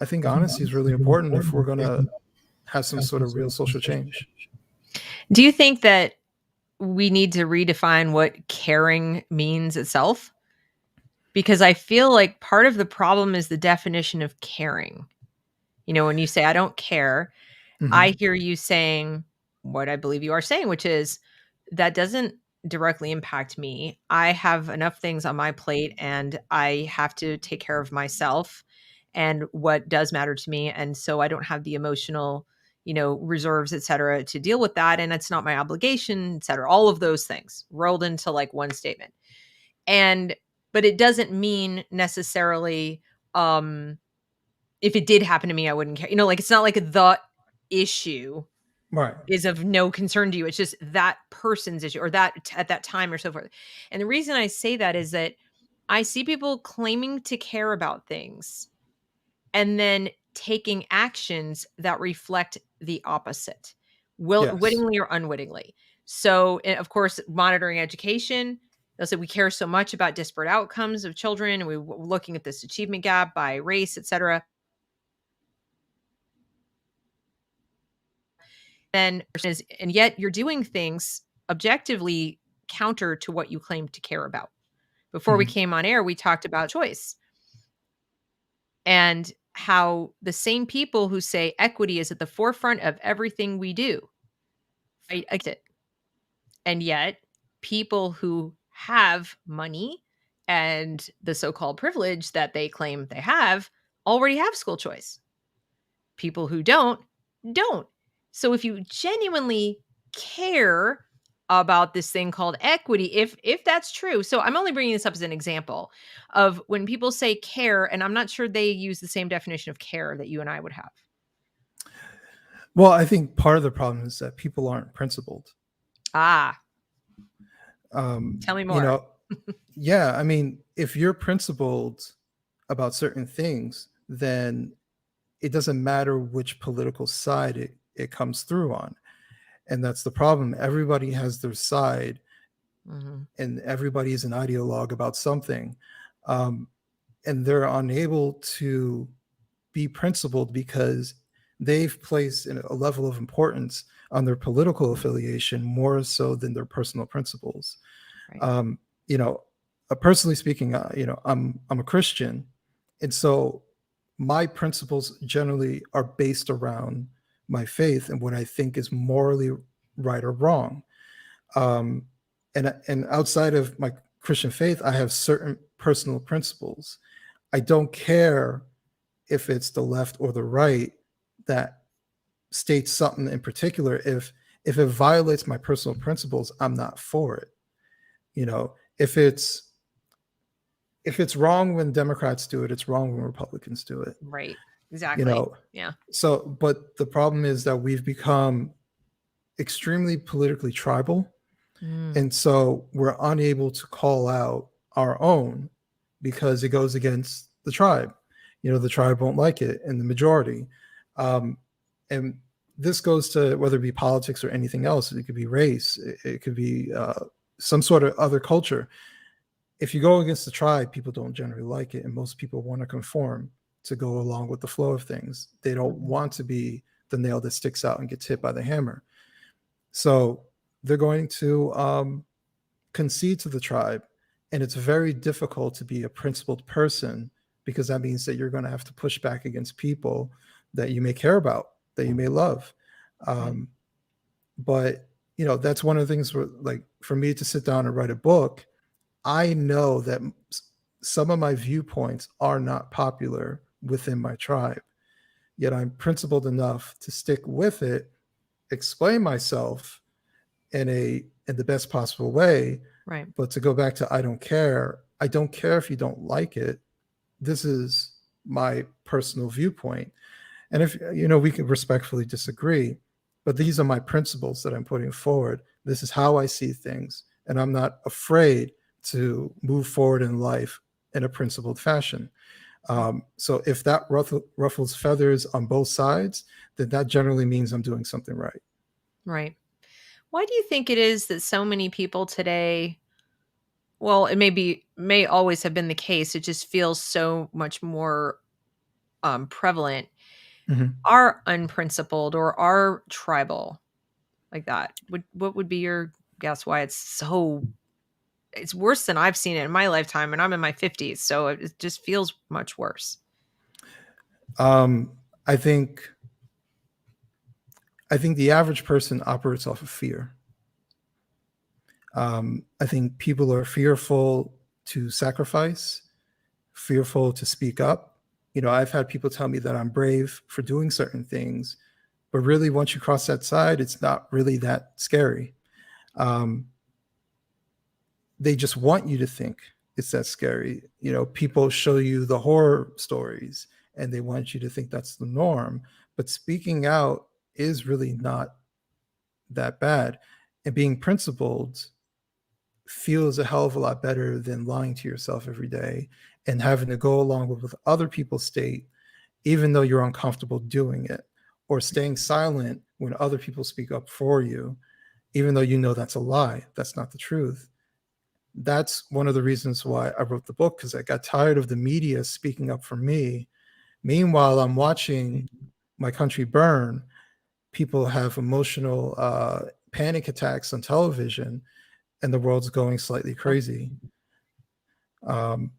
I think honesty is really important if we're going to have some sort of real social change. Do you think that we need to redefine what caring means itself? Because I feel like part of the problem is the definition of caring. When you say, I don't care, I hear you saying what I believe you are saying, which is that doesn't directly impact me. I have enough things on my plate and I have to take care of myself and what does matter to me. And so I don't have the emotional, reserves, et cetera, to deal with that. And it's not my obligation, et cetera. All of those things rolled into like one statement. But it doesn't mean necessarily, if it did happen to me, I wouldn't care. Like it's not like the issue Right. is of no concern to you. It's just that person's issue or that at that time or so forth. And the reason I say that is that I see people claiming to care about things and then taking actions that reflect the opposite, wittingly or unwittingly. So, of course, monitoring education, they'll say we care so much about disparate outcomes of children, and we're looking at this achievement gap by race, et cetera. And yet you're doing things objectively counter to what you claim to care about. Before we came on air, we talked about choice and how the same people who say equity is at the forefront of everything we do fight against it. And yet people who have money and the so-called privilege that they claim they have already have school choice. People who don't. So if you genuinely care about this thing called equity, if that's true. So I'm only bringing this up as an example of when people say care, and I'm not sure they use the same definition of care that you and I would have. Well, I think part of the problem is that people aren't principled. Tell me more. Yeah, I mean, if you're principled about certain things, then it doesn't matter which political side it comes through on. And that's the problem. Everybody has their side, and everybody is an ideologue about something. And they're unable to be principled because they've placed a level of importance on their political affiliation more so than their personal principles. Right. personally speaking, I'm a Christian, and so my principles generally are based around my faith and what I think is morally right or wrong. Um, and outside of my Christian faith, I have certain personal principles. I don't care if it's the left or the right that states something in particular. If it violates my personal principles, I'm not for it. You know, if it's wrong when Democrats do it, it's wrong when Republicans do it. Right. You Exactly. know, Yeah. so but the problem is that we've become extremely politically tribal, and so we're unable to call out our own because it goes against the tribe. The tribe won't like it, and the majority. And this goes to whether it be politics or anything else. It could be race. It could be some sort of other culture. If you go against the tribe, people don't generally like it, and most people want to conform to go along with the flow of things. They don't want to be the nail that sticks out and gets hit by the hammer. So they're going to concede to the tribe, and it's very difficult to be a principled person because that means that you're going to have to push back against people that you may care about, that you may love. Um, but that's one of the things where, like, for me to sit down and write a book, I know that some of my viewpoints are not popular within my tribe, yet I'm principled enough to stick with it, explain myself in the best possible way. Right. But to go back to I don't care if you don't like it. This is my personal viewpoint. And if we can respectfully disagree, but these are my principles that I'm putting forward. This is how I see things, and I'm not afraid to move forward in life in a principled fashion. So if that ruffles feathers on both sides, then that generally means I'm doing something right. Right. Why do you think it is that so many people today, well, it may always have been the case, it just feels so much more prevalent, Mhm. are unprincipled or are tribal like that? What would be your guess why it's worse than I've seen it in my lifetime, and I'm in my 50s, so it just feels much worse. Um, I think the average person operates off of fear. I think people are fearful to sacrifice, fearful to speak up. I've had people tell me that I'm brave for doing certain things, but really, once you cross that side, it's not really that scary. Um, they just want you to think it's that scary. People show you the horror stories and they want you to think that's the norm. But speaking out is really not that bad. And being principled feels a hell of a lot better than lying to yourself every day and having to go along with what other people state, even though you're uncomfortable doing it, or staying silent when other people speak up for you, even though you know that's a lie, that's not the truth. That's one of the reasons why I wrote the book, because I got tired of the media speaking up for me. Meanwhile, I'm watching my country burn. People have emotional panic attacks on television, and the world's going slightly crazy. Um,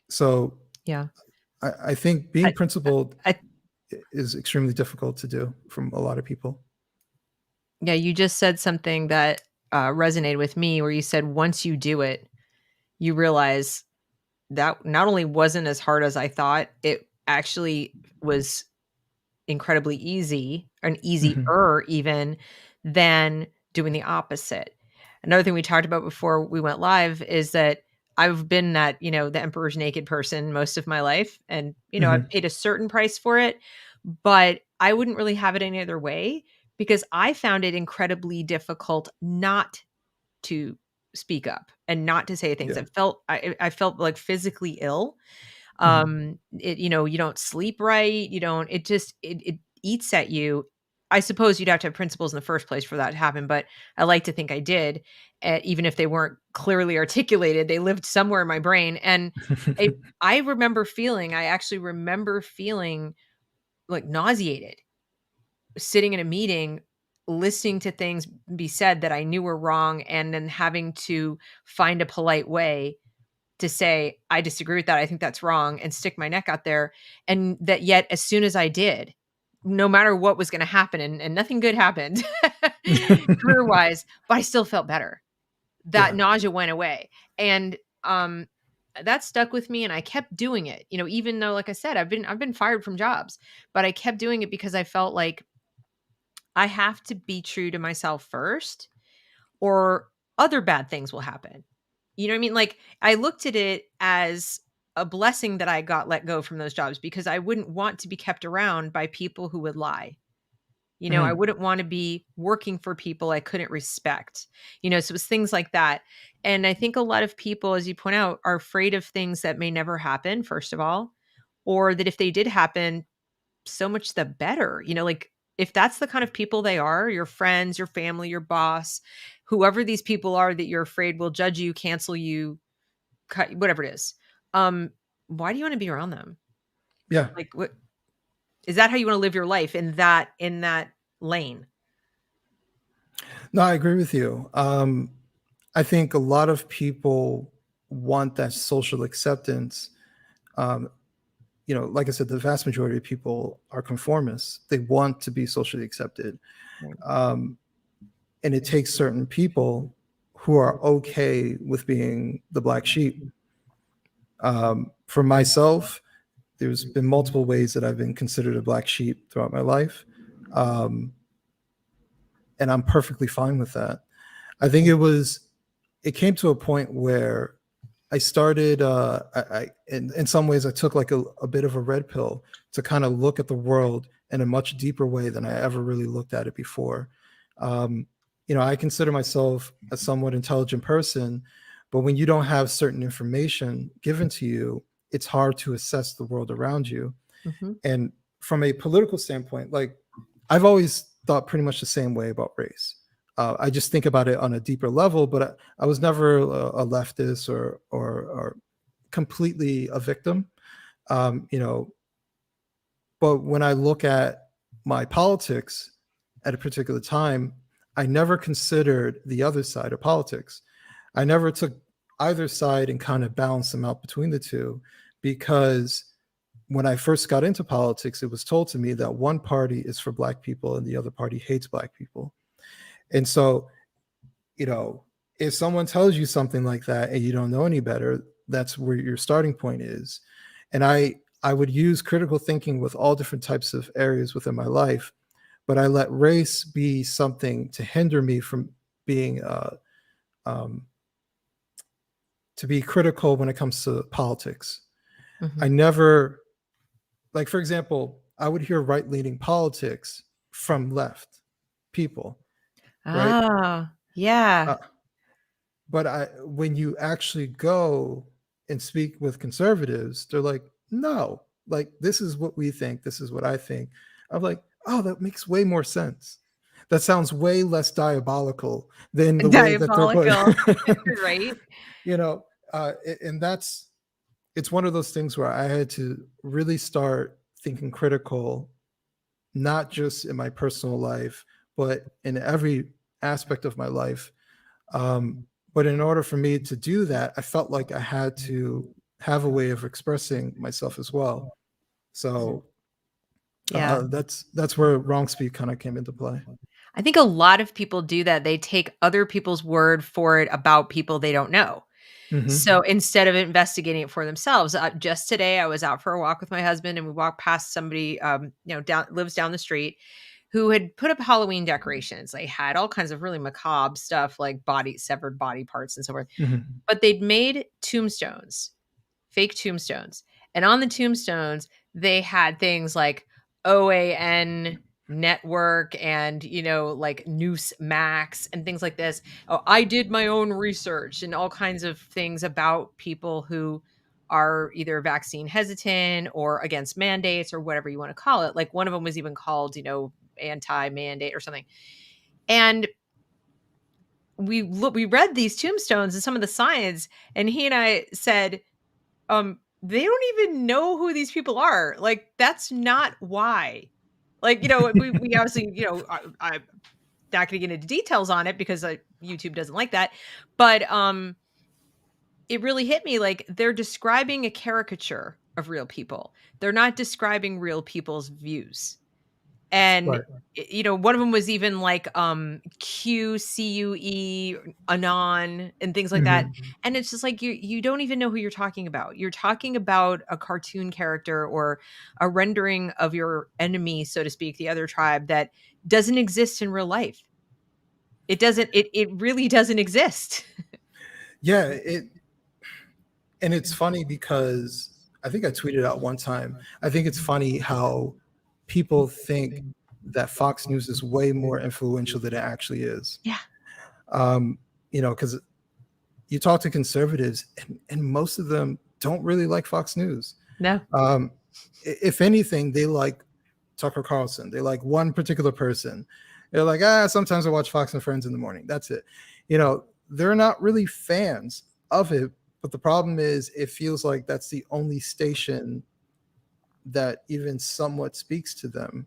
so Yeah. I think being I, principled I, is extremely difficult to do from a lot of people. yeah, you just said something that resonated with me, where you said once you do it, you realize that not only wasn't as hard as I thought, it actually was incredibly easy, and Mhm. easier even than doing the opposite. Another thing we talked about before we went live is that I've been that, the emperor's naked person most of my life. And, I've Mhm. paid a certain price for it, but I wouldn't really have it any other way, because I found it incredibly difficult not to speak up and not to say things. Yeah. I felt like physically ill. Mhm. You don't sleep right. You don't, it eats at you. I suppose you'd have to have principles in the first place for that to happen, but I like to think I did. Even if they weren't clearly articulated, they lived somewhere in my brain. And I actually remember feeling like nauseated sitting in a meeting listening to things be said that I knew were wrong, and then having to find a polite way to say, I disagree with that. I think that's wrong, and stick my neck out there. And that yet, as soon as I did, no matter what was going to happen, and nothing good happened career wise, but I still felt better. That Yeah. nausea went away. And that stuck with me, and I kept doing it. Even though, like I said, I've been fired from jobs, but I kept doing it because I felt like I have to be true to myself first, or other bad things will happen. You know what I mean? Like, I looked at it as a blessing that I got let go from those jobs, because I wouldn't want to be kept around by people who would lie. I Mhm. wouldn't want to be working for people I couldn't respect. So it was things like that. And I think a lot of people, as you point out, are afraid of things that may never happen, first of all, or that if they did happen, so much the better. Like, if that's the kind of people they are, your friends, your family, your boss, whoever these people are that you're afraid will judge you, cancel you, cut, whatever it is. Um, why do you want to be around them? Yeah. Like, what is that, how you want to live your life in that lane? No, I agree with you. I think a lot of people want that social acceptance. Um, like I said, the vast majority of people are conformists. They want to be socially accepted. Right. Um, and it takes certain people who are okay with being the black sheep. For myself, there's been multiple ways that I've been considered a black sheep throughout my life. Um, and I'm perfectly fine with that. I think it came to a point where I started, in some ways, I took like a bit of a red pill to kind of look at the world in a much deeper way than I ever really looked at it before. Um, I consider myself a somewhat intelligent person, but when you don't have certain information given to you, it's hard to assess the world around you. Mhm. And from a political standpoint, like I've always thought pretty much the same way about race. I just think about it on a deeper level, but I was never a leftist or completely a victim. Um, you know, but when I look at my politics at a particular time, I never considered the other side of politics. I never took either side and kind of balanced them out between the two, because when I first got into politics, it was told to me that one party is for black people and the other party hates black people. And so, you know, if someone tells you something like that and you don't know any better, that's where your starting point is. And I would use critical thinking with all different types of areas within my life, but I let race be something to hinder me from being um, to be critical when it comes to politics. I Mhm. never, like, for example, I would hear right leaning politics from left people, right? Ah, yeah. Uh, but when you actually go and speak with conservatives, they're like, no, like, this is what we think. This is what I think. I'm like, oh, that makes way more sense. That sounds way less diabolical than the way that they're put. Diabolical, right? you know, and it's one of those things where I had to really start thinking critical, not just in my personal life, but in every aspect of my life. Um, but in order for me to do that, I felt like I had to have a way of expressing myself as well. So Yeah. that's where wrong speed kind of came into play. I think a lot of people do that. They take other people's word for it about people they don't know. Hmm. So instead of investigating it for themselves, just today I was out for a walk with my husband, and we walked past somebody, lives down the street, who had put up Halloween decorations. They had all kinds of really macabre stuff, like severed body parts and so forth. Hmm. But they'd made tombstones, fake tombstones. And on the tombstones, they had things like OAN network and, like Noose Max and things like this. Oh, I did my own research, and all kinds of things about people who are either vaccine hesitant or against mandates or whatever you want to call it. Like, one of them was even called, anti mandate or something. And we read these tombstones and some of the signs, and he and I said, they don't even know who these people are. Like, that's not why. Like, we obviously, not going to get into details on it because YouTube doesn't like that. But it really hit me like they're describing a caricature of real people. They're not describing real people's views. And one of them was even like QCUE, Anon, and things like that. And it's just like you don't even know who you're talking about. You're talking about a cartoon character or a rendering of your enemy, so to speak, the other tribe that doesn't exist in real life. It doesn't. It really doesn't exist. Yeah, and it's funny because I think I tweeted out one time. I think it's funny how people think that Fox News is way more influential than it actually is. Yeah. Because you talk to conservatives and most of them don't really like Fox News. No. If anything, they like Tucker Carlson. They like one particular person. They're like, sometimes I watch Fox and Friends in the morning. That's it. They're not really fans of it. But the problem is it feels like that's the only station that even somewhat speaks to them.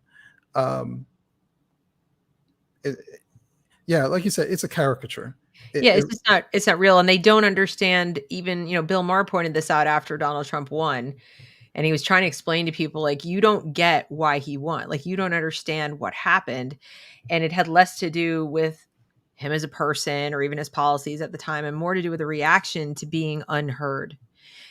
Like you said, it's a caricature. It's not real. And they don't understand even, Bill Maher pointed this out after Donald Trump won. And he was trying to explain to people, like, you don't get why he won. Like, you don't understand what happened. And it had less to do with him as a person or even his policies at the time and more to do with a reaction to being unheard.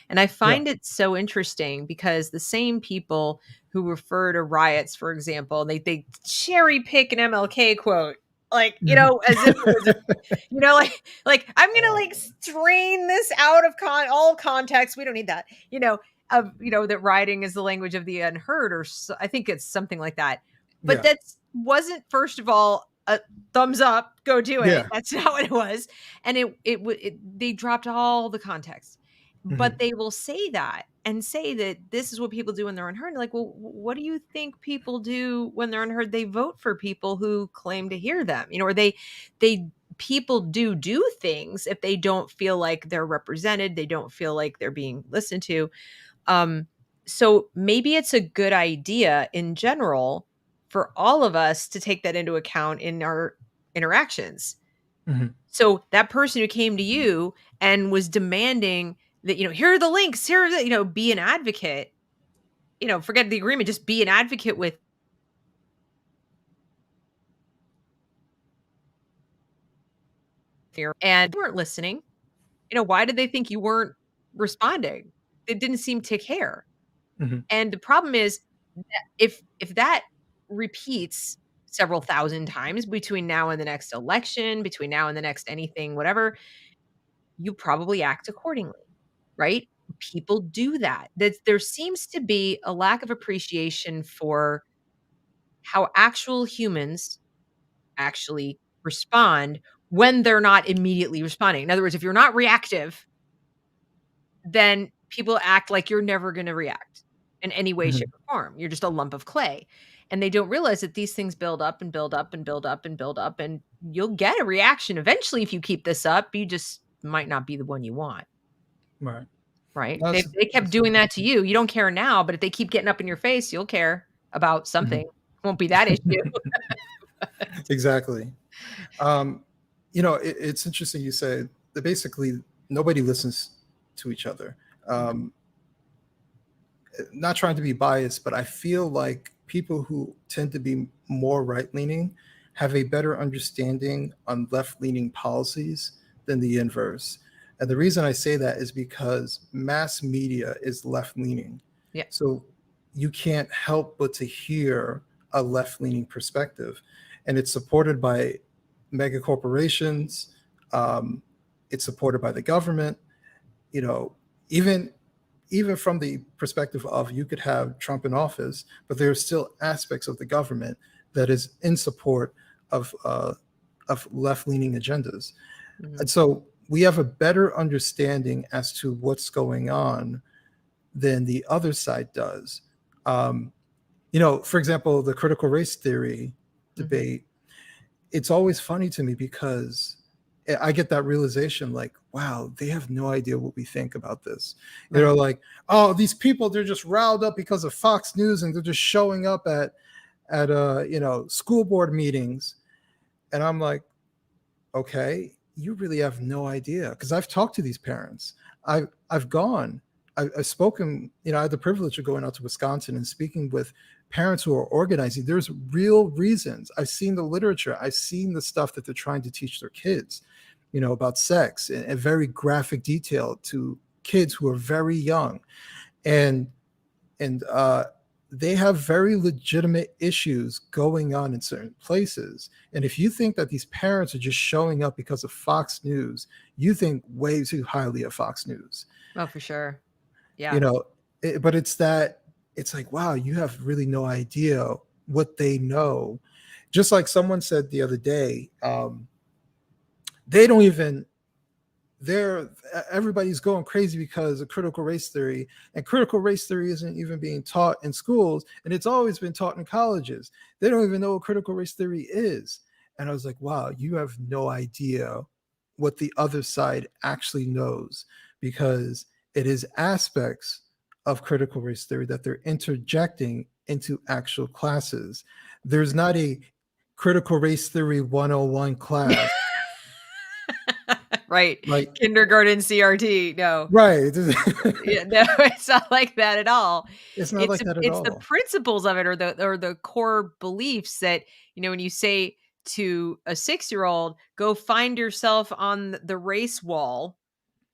And I find it so interesting because the same people who refer to riots, for example, they cherry pick an MLK quote, like, as if it was, like I'm going to like strain this out of all context. We don't need that, that rioting is the language of the unheard, or I think it's something like that. But that wasn't, first of all, a thumbs up, go do it. Yeah. That's not what it was. And they dropped all the context. But they will say that and say that this is what people do when they're unheard. Like, well, what do you think people do when they're unheard? They vote for people who claim to hear them, or people do things if they don't feel like they're represented. They don't feel like they're being listened to. So maybe it's a good idea in general for all of us to take that into account in our interactions. So that person who came to you and was demanding that, here are the links, here are the, be an advocate, forget the agreement, just be an advocate with. And you weren't listening. Why did they think you weren't responding? They didn't seem to care. And the problem is that if that repeats several thousand times between now and the next election, between now and the next anything, whatever, you probably act accordingly, right? People do that. There seems to be a lack of appreciation for how actual humans actually respond when they're not immediately responding. In other words, if you're not reactive, then people act like you're never going to react in any way, shape, or form. You're just a lump of clay. And they don't realize that these things build up and build up and build up and build up. And you'll get a reaction eventually if you keep this up. You just might not be the one you want. Right. They kept doing that to you. You don't care now, but if they keep getting up in your face, you'll care about something. It won't be that issue. Exactly. It's interesting you say that basically nobody listens to each other. Not trying to be biased, but I feel like people who tend to be more right-leaning have a better understanding on left-leaning policies than the inverse. And the reason I say that is because mass media is left-leaning. Yeah. So you can't help but to hear a left-leaning perspective. And it's supported by mega corporations. It's supported by the government. Even from the perspective of you could have Trump in office, but there are still aspects of the government that is in support of left-leaning agendas. And so we have a better understanding as to what's going on than the other side does. For example, the critical race theory debate, it's always funny to me because I get that realization like, wow, they have no idea what we think about this. Right. They're like, oh, these people, they're just riled up because of Fox News and they're just showing up at school board meetings. And I'm like, okay, you really have no idea. Because I've talked to these parents. I've gone, I've spoken, I had the privilege of going out to Wisconsin and speaking with parents who are organizing. There's real reasons. I've seen the literature, I've seen the stuff that they're trying to teach their kids, about sex and very graphic detail to kids who are very young. And and they have very legitimate issues going on in certain places. And if you think that these parents are just showing up because of Fox News, you think way too highly of Fox News. Oh, for sure. Yeah. But it's like, wow, you have really no idea what they know. Just like someone said the other day, they don't even they're everybody's going crazy because of critical race theory, and critical race theory isn't even being taught in schools, and it's always been taught in colleges. They don't even know what critical race theory is. And I was like, wow, you have no idea what the other side actually knows, because it is aspects of critical race theory that they're interjecting into actual classes. There's not a critical race theory 101 class. Right. Like, Kindergarten CRT. No. right. Yeah, no, it's not like that at all. It's not like that at It's the all. principles of it, or the core beliefs that, when you say to a 6-year-old, go find yourself on the race wall,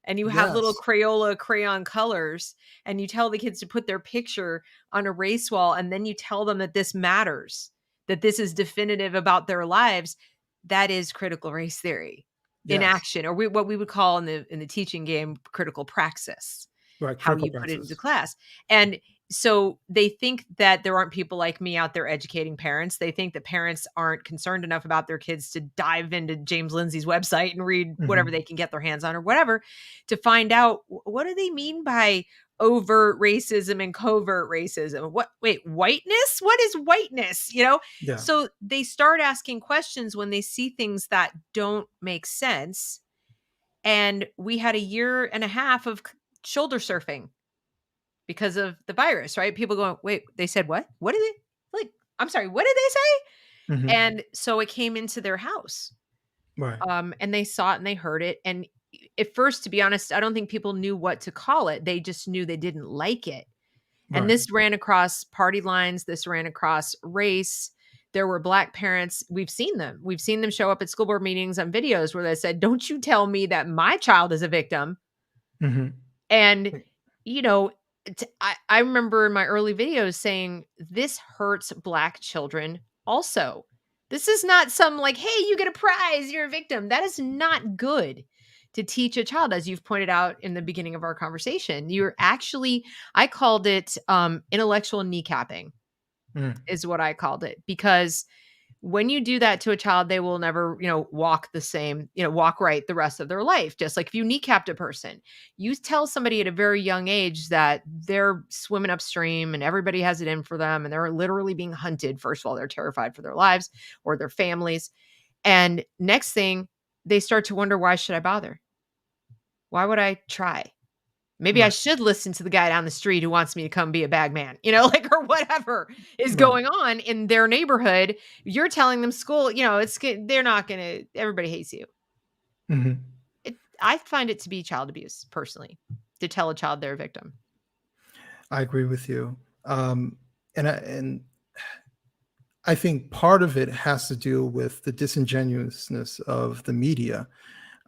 and you have little Yes. Crayola crayon colors, and you tell the kids to put their picture on a race wall, and then you tell them that this matters, that this is definitive about their lives. That is critical race theory in Yes. action, or what we would call in the teaching game critical praxis, Right. how Critical you put it into praxis. class. And so they think that there aren't people like me out there educating parents. They think that parents aren't concerned enough about their kids to dive into James Lindsay's website and read whatever Mhm. they can get their hands on or whatever, to find out what do they mean by overt racism and covert racism. Whiteness? What is whiteness? Yeah. So they start asking questions when they see things that don't make sense. And we had a year and a half of shoulder surfing because of the virus, right? People going, wait, they said what? What did they like? I'm sorry, what did they say? Mhm. And so it came into their house. Right. And they saw it and they heard it. And at first, to be honest, I don't think people knew what to call it. They just knew they didn't like it. And Right. this ran across party lines. This ran across race. There were Black parents. We've seen them. We've seen them show up at school board meetings on videos where they said, don't you tell me that my child is a victim. Mhm. And, you know, I remember in my early videos saying, this hurts Black children also. This is not some like, hey, you get a prize, you're a victim. That is not good to teach a child, as you've pointed out in the beginning of our conversation. You're actually, I called it intellectual kneecapping, Mm. is what I called it, because when you do that to a child, they will never, walk the same, walk right the rest of their life. Just like if you kneecapped a person, you tell somebody at a very young age that they're swimming upstream and everybody has it in for them and they're literally being hunted. First of all, they're terrified for their lives or their families. And next thing, they start to wonder, why should I bother? Why would I try? Maybe I Right. should listen to the guy down the street who wants me to come be a bag man, like, or whatever is Right. going on in their neighborhood. You're telling them school, they're not going to, everybody hates you. Mhm. I find it to be child abuse personally, to tell a child they're a victim. I agree with you. And I think part of it has to do with the disingenuousness of the media.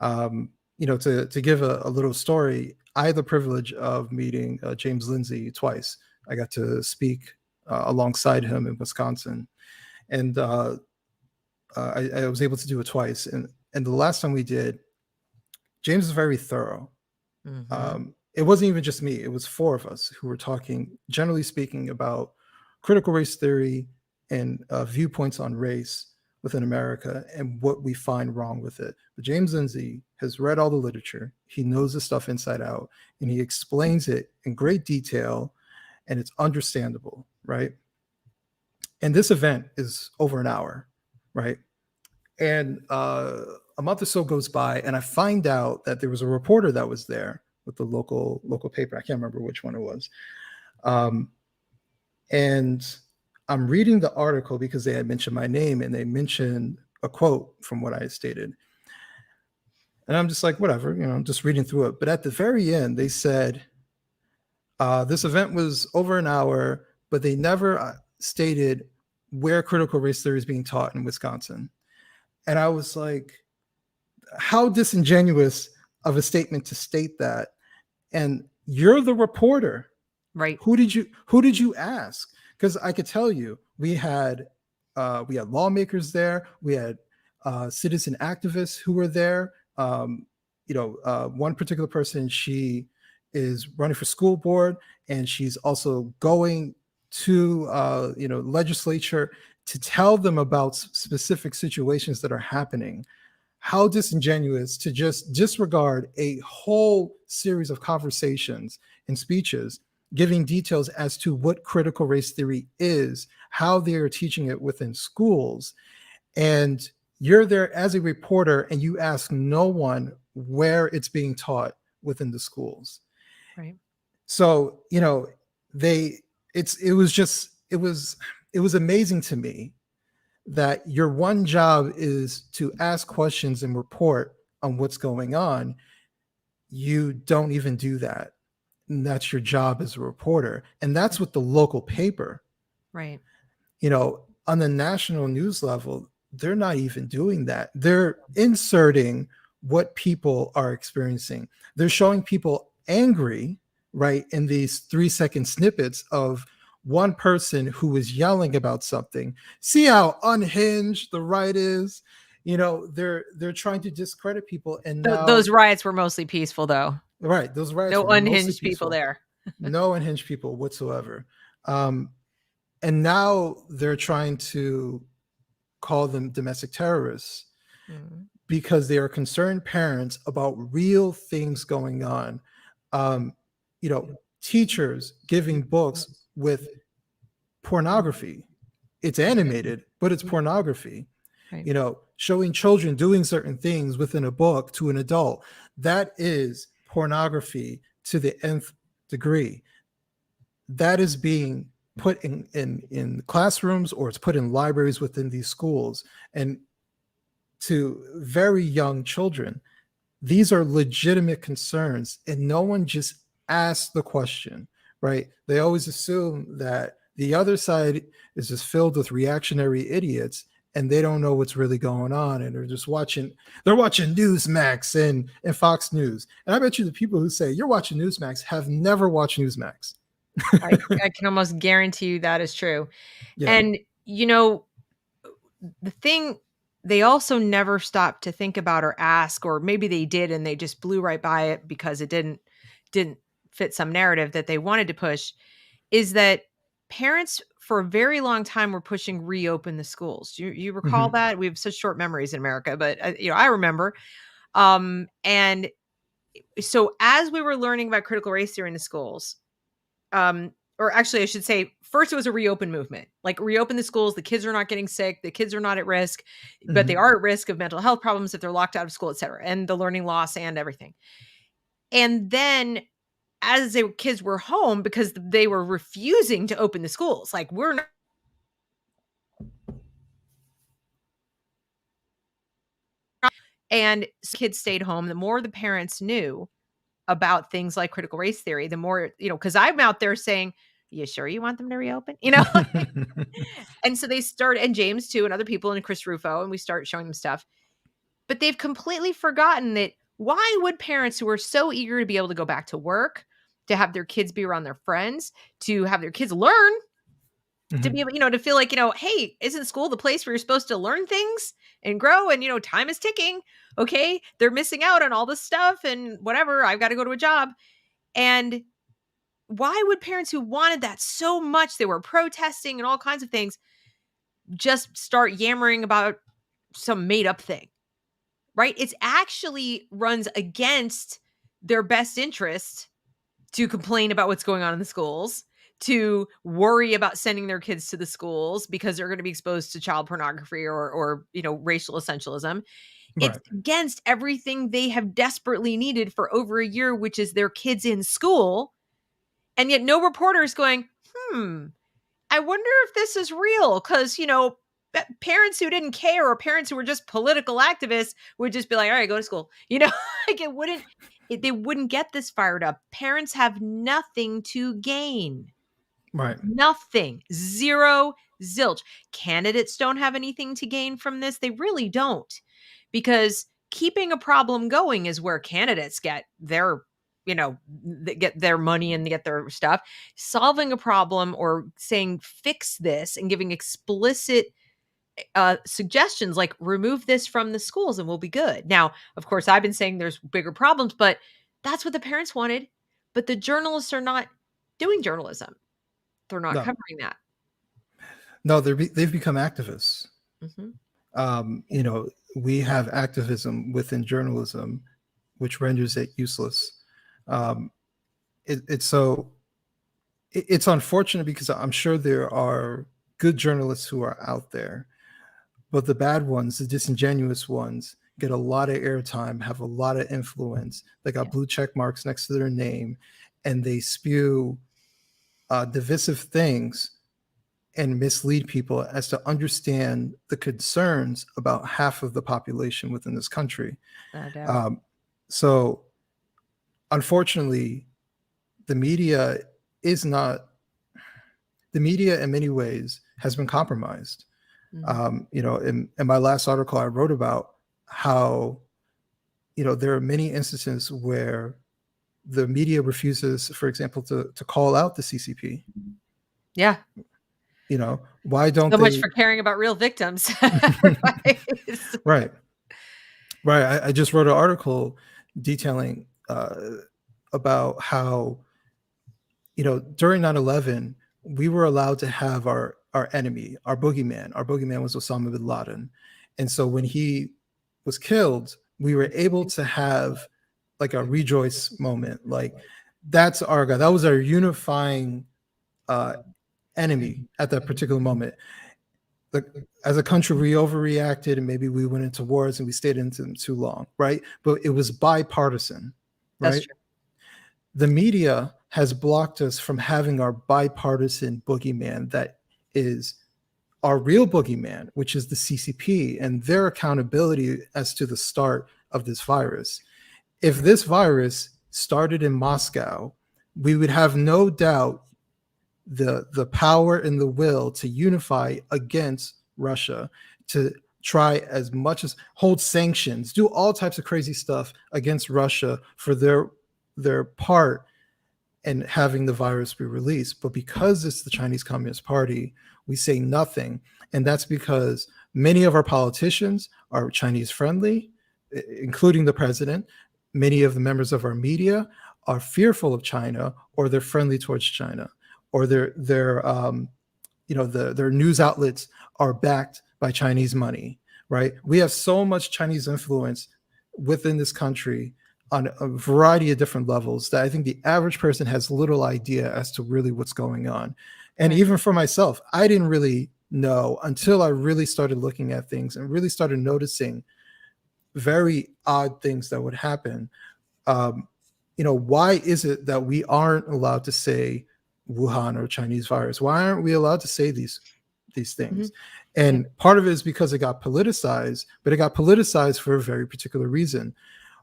To give a little story, I had the privilege of meeting James Lindsay twice. I got to speak alongside him in Wisconsin, and I was able to do it twice. And the last time we did, James is very thorough. Mhm. It wasn't even just me; it was four of us who were talking, generally speaking, about critical race theory and viewpoints on race within America and what we find wrong with it. But James Lindsay has read all the literature; he knows the stuff inside out, and he explains it in great detail, and it's understandable, right? And this event is over an hour, right? And a month or so goes by, and I find out that there was a reporter that was there with the local paper. I can't remember which one it was. Um, and I'm reading the article because they had mentioned my name, and they mentioned a quote from what I stated. And I'm just like, whatever, I'm just reading through it. But at the very end, they said, this event was over an hour, but they never stated where critical race theory is being taught in Wisconsin. And I was like, how disingenuous of a statement to state that. And you're the reporter. Right. Who did you ask? Because I could tell you, we had lawmakers there, we had citizen activists who were there. One particular person, she is running for school board, and she's also going to legislature to tell them about specific situations that are happening. How disingenuous to just disregard a whole series of conversations and speeches giving details as to what critical race theory is, how they are teaching it within schools. And you're there as a reporter and you ask no one where it's being taught within the schools. Right. So, it was amazing to me that your one job is to ask questions and report on what's going on. You don't even do that. And that's your job as a reporter. And that's with the local paper. Right. On the national news level, they're not even doing that. They're inserting what people are experiencing. They're showing people angry, right, in these 3-second snippets of one person who is yelling about something. See how unhinged the right is? They're trying to discredit people. And now those riots were mostly peaceful, though. Right. Those riots no were unhinged people there. No unhinged people whatsoever. And now they're trying to call them domestic terrorists because they are concerned parents about real things going on. Teachers giving books with pornography. It's animated, but it's pornography. Right. Showing children doing certain things within a book to an adult. That is pornography to the nth degree. That is being put in classrooms, or it's put in libraries within these schools. And to very young children, these are legitimate concerns, and no one just asks the question, right? They always assume that the other side is just filled with reactionary idiots, and they don't know what's really going on, and they're watching Newsmax and Fox News. And I bet you the people who say you're watching Newsmax have never watched Newsmax. I can almost guarantee you that is true. Yeah. And the thing, they also never stopped to think about or ask, or maybe they did and they just blew right by it because it didn't fit some narrative that they wanted to push, is that parents for a very long time were pushing reopen the schools. You recall that? We have such short memories in America, but I remember. And so as we were learning about critical race theory in the schools, or actually I should say, first it was a reopen movement, like reopen the schools. The kids are not getting sick. The kids are not at risk, but they are at risk of mental health problems if they're locked out of school, et cetera, and the learning loss and everything. And then as the kids were home, because they were refusing to open the schools, like we're not. And kids stayed home. The more the parents knew about things like critical race theory, the more, because I'm out there saying, you sure you want them to reopen? And so they started, and James too, and other people, and Chris Rufo, and we start showing them stuff. But they've completely forgotten that why would parents who are so eager to be able to go back to work, to have their kids be around their friends, to have their kids learn, to be able, to feel like, hey, isn't school the place where you're supposed to learn things and grow? And, time is ticking. Okay. They're missing out on all this stuff and whatever. I've got to go to a job. And why would parents who wanted that so much, they were protesting and all kinds of things, just start yammering about some made up thing, right? It's actually runs against their best interest to complain about what's going on in the schools, to worry about sending their kids to the schools because they're going to be exposed to child pornography or racial essentialism. Right. It's against everything they have desperately needed for over a year, which is their kids in school. And yet no reporter is going, I wonder if this is real. Because, parents who didn't care, or parents who were just political activists, would just be like, all right, go to school. Like they wouldn't get this fired up. Parents have nothing to gain. Right. Nothing. Zero, zilch. Candidates don't have anything to gain from this. They really don't. Because keeping a problem going is where candidates get their, they get their money and they get their stuff. Solving a problem or saying fix this and giving explicit suggestions like remove this from the schools and we'll be good. Now, of course, I've been saying there's bigger problems, but that's what the parents wanted. But the journalists are not doing journalism. They're not No. covering that. No, they've become activists. Mm-hmm. We have activism within journalism, which renders it useless. It's unfortunate because I'm sure there are good journalists who are out there, but the bad ones, the disingenuous ones, get a lot of airtime, have a lot of influence. They got blue check marks next to their name, and they spew divisive things and mislead people as to understand the concerns about half of the population within this country. So unfortunately, the media in many ways has been compromised. Mm-hmm. In my last article, I wrote about how, there are many instances where the media refuses, for example, to call out the CCP. Yeah. Why don't so much for caring about real victims? Right. I just wrote an article detailing about how, during 9/11, we were allowed to have our enemy, our boogeyman. Our boogeyman was Osama bin Laden. And so when he was killed, we were able to have like a rejoice moment. Like, that's our guy. That was our unifying enemy at that particular moment. As a country, we overreacted and maybe we went into wars and we stayed into them too long, right? But it was bipartisan, right? That's true. The media has blocked us from having our bipartisan boogeyman that is our real boogeyman, which is the CCP and their accountability as to the start of this virus. If this virus started in Moscow, we would have no doubt the power and the will to unify against Russia, to try as much as hold sanctions, do all types of crazy stuff against Russia for their part in having the virus be released. But because it's the Chinese Communist Party, we say nothing. And that's because many of our politicians are Chinese friendly, including the president. Many of the members of our media are fearful of China, or they're friendly towards China, or their news outlets are backed by Chinese money, right? We have so much Chinese influence within this country on a variety of different levels that I think the average person has little idea as to really what's going on. And even for myself, I didn't really know until I really started looking at things and really started noticing very odd things that would happen. Why is it that we aren't allowed to say Wuhan or Chinese virus? Why aren't we allowed to say these things? Mm-hmm. And part of it is because it got politicized, but it got politicized for a very particular reason.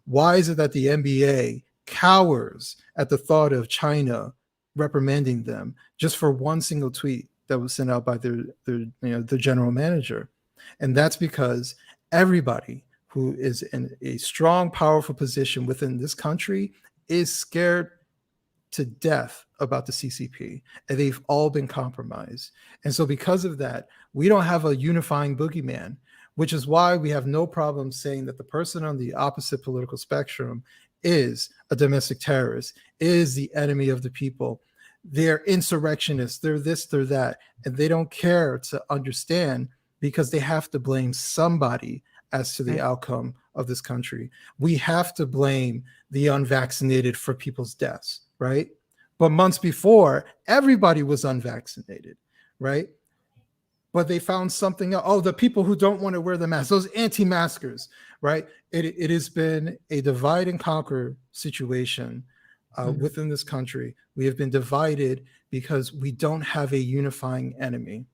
Why is it that the NBA cowers at the thought of China reprimanding them just for one single tweet that was sent out by their general manager? And that's because everybody who is in a strong, powerful position within this country is scared to death about the CCP, and they've all been compromised. And so because of that, we don't have a unifying boogeyman, which is why we have no problem saying that the person on the opposite political spectrum is a domestic terrorist, is the enemy of the people. They're insurrectionists, they're this, they're that, and they don't care to understand because they have to blame somebody as to the outcome of this country. We have to blame the unvaccinated for people's deaths, right? But months before, everybody was unvaccinated, right? But they found something else. Oh, the people who don't want to wear the mask, those anti-maskers, right? It has been a divide and conquer situation within this country. We have been divided because we don't have a unifying enemy.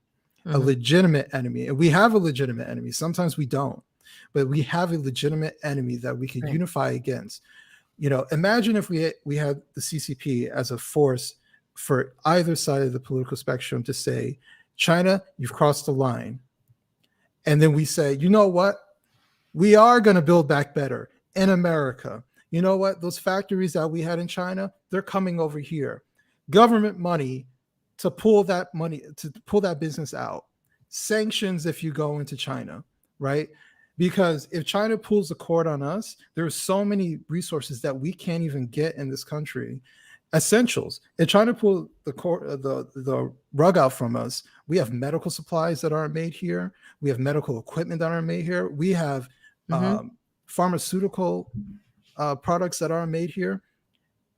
a legitimate enemy. And we have a legitimate enemy. Sometimes we don't, but we have a legitimate enemy that we can unify against. Imagine if we had the CCP as a force for either side of the political spectrum to say, China, you've crossed the line. And then we say, you know what? We are going to build back better in America. You know what? Those factories that we had in China, they're coming over here. Government money to pull that business out. Sanctions if you go into China, right? Because if China pulls the cord on us, there's so many resources that we can't even get in this country. Essentials. If China pull the rug out from us, we have medical supplies that aren't made here. We have medical equipment that aren't made here. We have pharmaceutical products that aren't made here.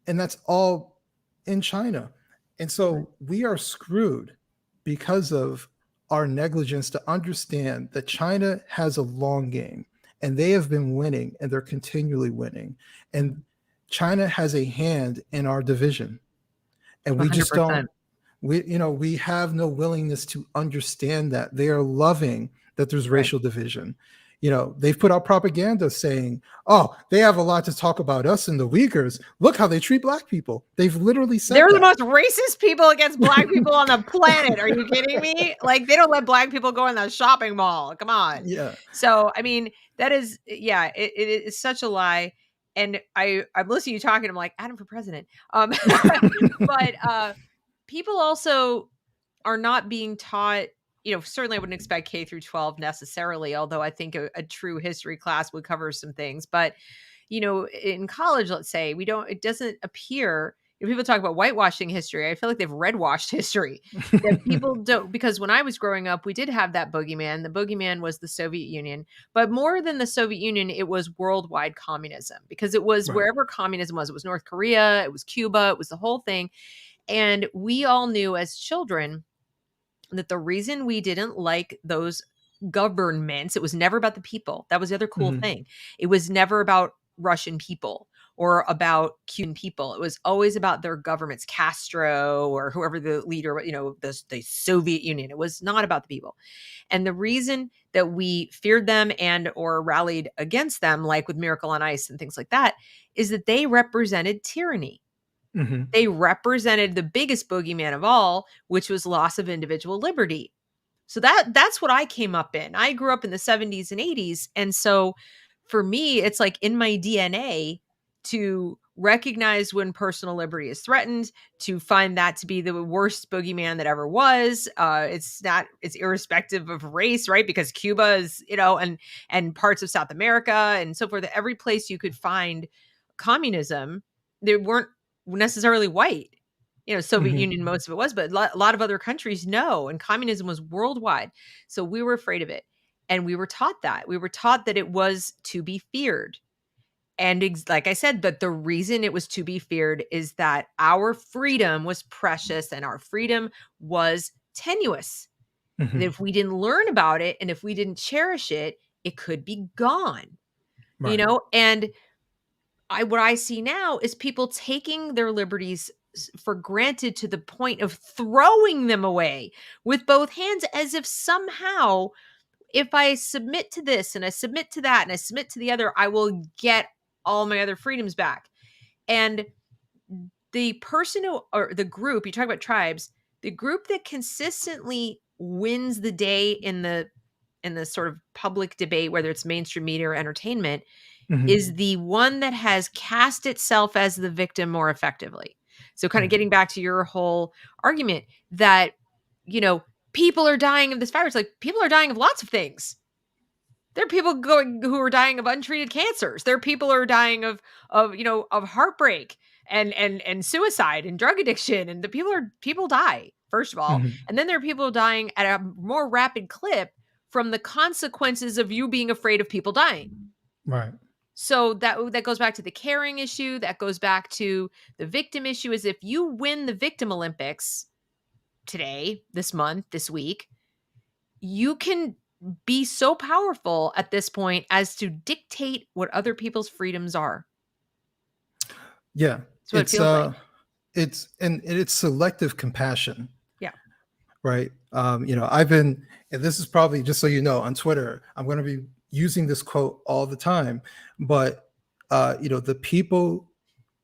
And that's all in China. And so we are screwed because of our negligence to understand that China has a long game and they have been winning and they're continually winning. And China has a hand in our division. And we 100%. Just don't, we have no willingness to understand that. They are loving that there's racial division. They've put out propaganda saying, oh, they have a lot to talk about us and the Uyghurs. Look how they treat Black people. They've literally said they're the most racist people against Black people on the planet. Are you kidding me? Like, they don't let Black people go in the shopping mall. Come on. Yeah. So, I mean, that is, it is such a lie. And I'm listening to you talking. I'm like, Adam for president. But people also are not being taught. Certainly I wouldn't expect K through 12 necessarily, although I think a true history class would cover some things. But, in college, let's say, it doesn't appear, people talk about whitewashing history. I feel like they've redwashed history. That people don't, because when I was growing up, we did have that boogeyman. The boogeyman was the Soviet Union, but more than the Soviet Union, it was worldwide communism, because it was wherever communism was. It was North Korea, it was Cuba, it was the whole thing. And we all knew as children that the reason we didn't like those governments, it was never about the people. That was the other cool thing. It was never about Russian people or about Cuban people. It was always about their governments, Castro or whoever the leader, the Soviet Union. It was not about the people. And the reason that we feared them and or rallied against them, like with Miracle on Ice and things like that, is that they represented tyranny. They represented the biggest boogeyman of all, which was loss of individual liberty. So that's what I came up in. I grew up in the 70s and 80s. And so for me, it's like in my DNA to recognize when personal liberty is threatened, to find that to be the worst boogeyman that ever was. It's irrespective of race, right? Because Cuba is, and parts of South America and so forth, every place you could find communism, they weren't necessarily white. Soviet Union, most of it was, but a lot of other countries, no. And communism was worldwide. So we were afraid of it. And we were taught that. We were taught that it was to be feared. And like I said, but the reason it was to be feared is that our freedom was precious and our freedom was tenuous. And if we didn't learn about it and if we didn't cherish it, it could be gone. And what I see now is people taking their liberties for granted to the point of throwing them away with both hands, as if somehow if I submit to this and I submit to that and I submit to the other, I will get all my other freedoms back. And the person or the group, you talk about tribes, the group that consistently wins the day in the sort of public debate, whether it's mainstream media or entertainment, is the one that has cast itself as the victim more effectively. So kind of getting back to your whole argument that, people are dying of this virus. Like, people are dying of lots of things. There are people who are dying of untreated cancers. There are people who are dying of heartbreak and suicide and drug addiction. And people die, first of all. And then there are people dying at a more rapid clip from the consequences of you being afraid of people dying. Right. So that goes back to the caring issue. That goes back to the victim issue. Is if you win the Victim Olympics today, this month, this week, you can be so powerful at this point as to dictate what other people's freedoms are. Yeah. That's what it feels like. It's selective compassion. Yeah. Right. I've been, and this is probably just so you know, on Twitter, I'm going to be using this quote all the time. But the people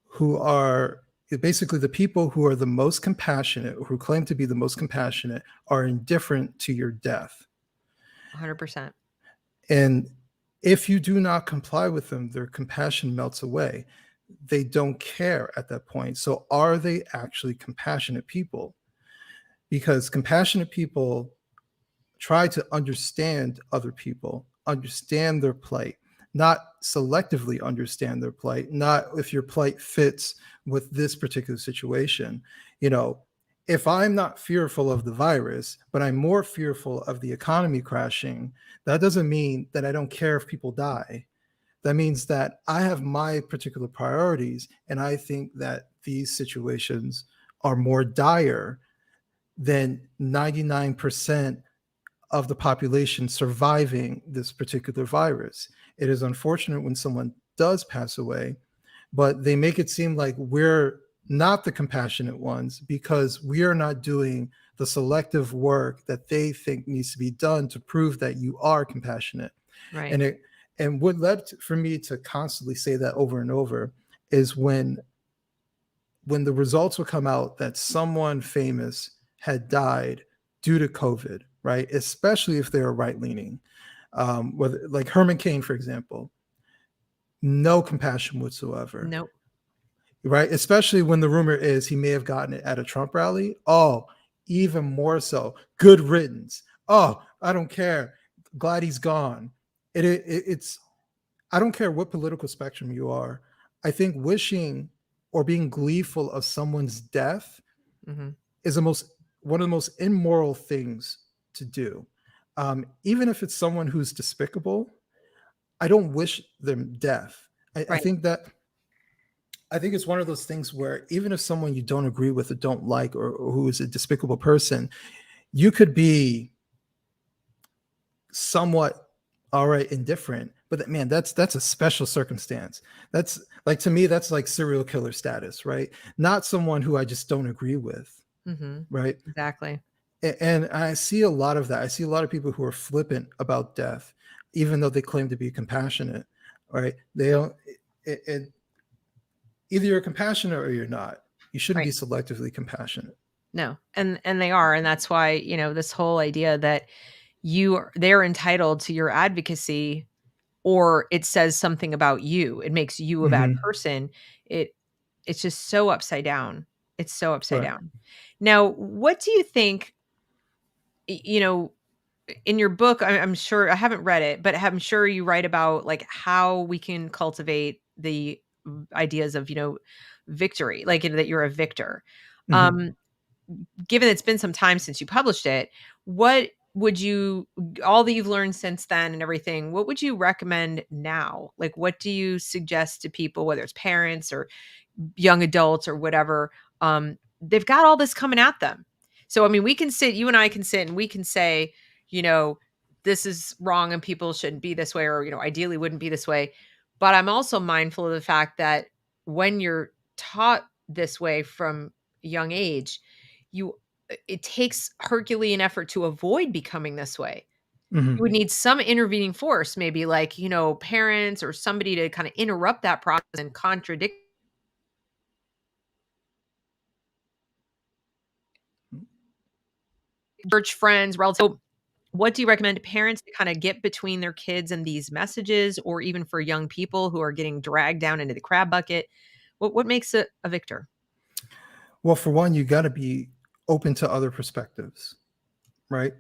who are basically the people who are the most compassionate, who claim to be the most compassionate, are indifferent to your death. 100%. And if you do not comply with them, their compassion melts away. They don't care at that point. So are they actually compassionate people? Because compassionate people try to understand other people, understand their plight, not selectively understand their plight, not if your plight fits with this particular situation. You know, if I'm not fearful of the virus, but I'm more fearful of the economy crashing, that doesn't mean that I don't care if people die. That means that I have my particular priorities, and I think that these situations are more dire than 99% of the population surviving this particular virus. It is unfortunate when someone does pass away, but they make it seem like we're not the compassionate ones because we are not doing the selective work that they think needs to be done to prove that you are compassionate. Right. And what led for me to constantly say that over and over is when the results would come out that someone famous had died due to COVID, right? Especially if they're right leaning, whether like Herman Cain, for example, no compassion whatsoever, Nope. right? Especially when the rumor is he may have gotten it at a Trump rally. Oh, even more so. Good riddance. Oh, I don't care. Glad he's gone. It's I don't care what political spectrum you are. I think wishing or being gleeful of someone's death Mm-hmm. is one of the most immoral things to do. Even if it's someone who's despicable, I don't wish them death. I Right. think that I think it's one of those things where even if someone you don't agree with or don't like or who is a despicable person, you could be somewhat all right indifferent, but man, that's a special circumstance. That's like, to me, that's like serial killer status, right? Not someone who I just don't agree with, Mm-hmm. right? Exactly. And I see a lot of that. I see a lot of people who are flippant about death, even though they claim to be compassionate, right? They don't either you're compassionate or you're not. You shouldn't Right. be selectively compassionate. No. And they are, and that's why, this whole idea that they're entitled to your advocacy, or it says something about you. It makes you a bad Hmm. person. It it's just so upside down. It's so upside Right. down. Now, what do you think, y- you know, in your book, I'm sure I haven't read it, but I'm sure you write about like how we can cultivate the ideas of, victory, like that you're a victor. Hmm. Um, Given it's been some time since you published it, what would you, all that you've learned since then and everything, what would you recommend now? Like, what do you suggest to people, whether it's parents or young adults or whatever? They've got all this coming at them. So, I mean, you and I can sit and we can say, you know, this is wrong and people shouldn't be this way, or, ideally wouldn't be this way. But I'm also mindful of the fact that when you're taught this way from a young age, you it takes Herculean effort to avoid becoming this way. You Hmm. would need some intervening force, maybe like, parents or somebody to kind of interrupt that process and contradict church friends, relatives. So what do you recommend to parents to kind of get between their kids and these messages, or even for young people who are getting dragged down into the crab bucket? What makes a victor? Well, for one, you got to be open to other perspectives, right?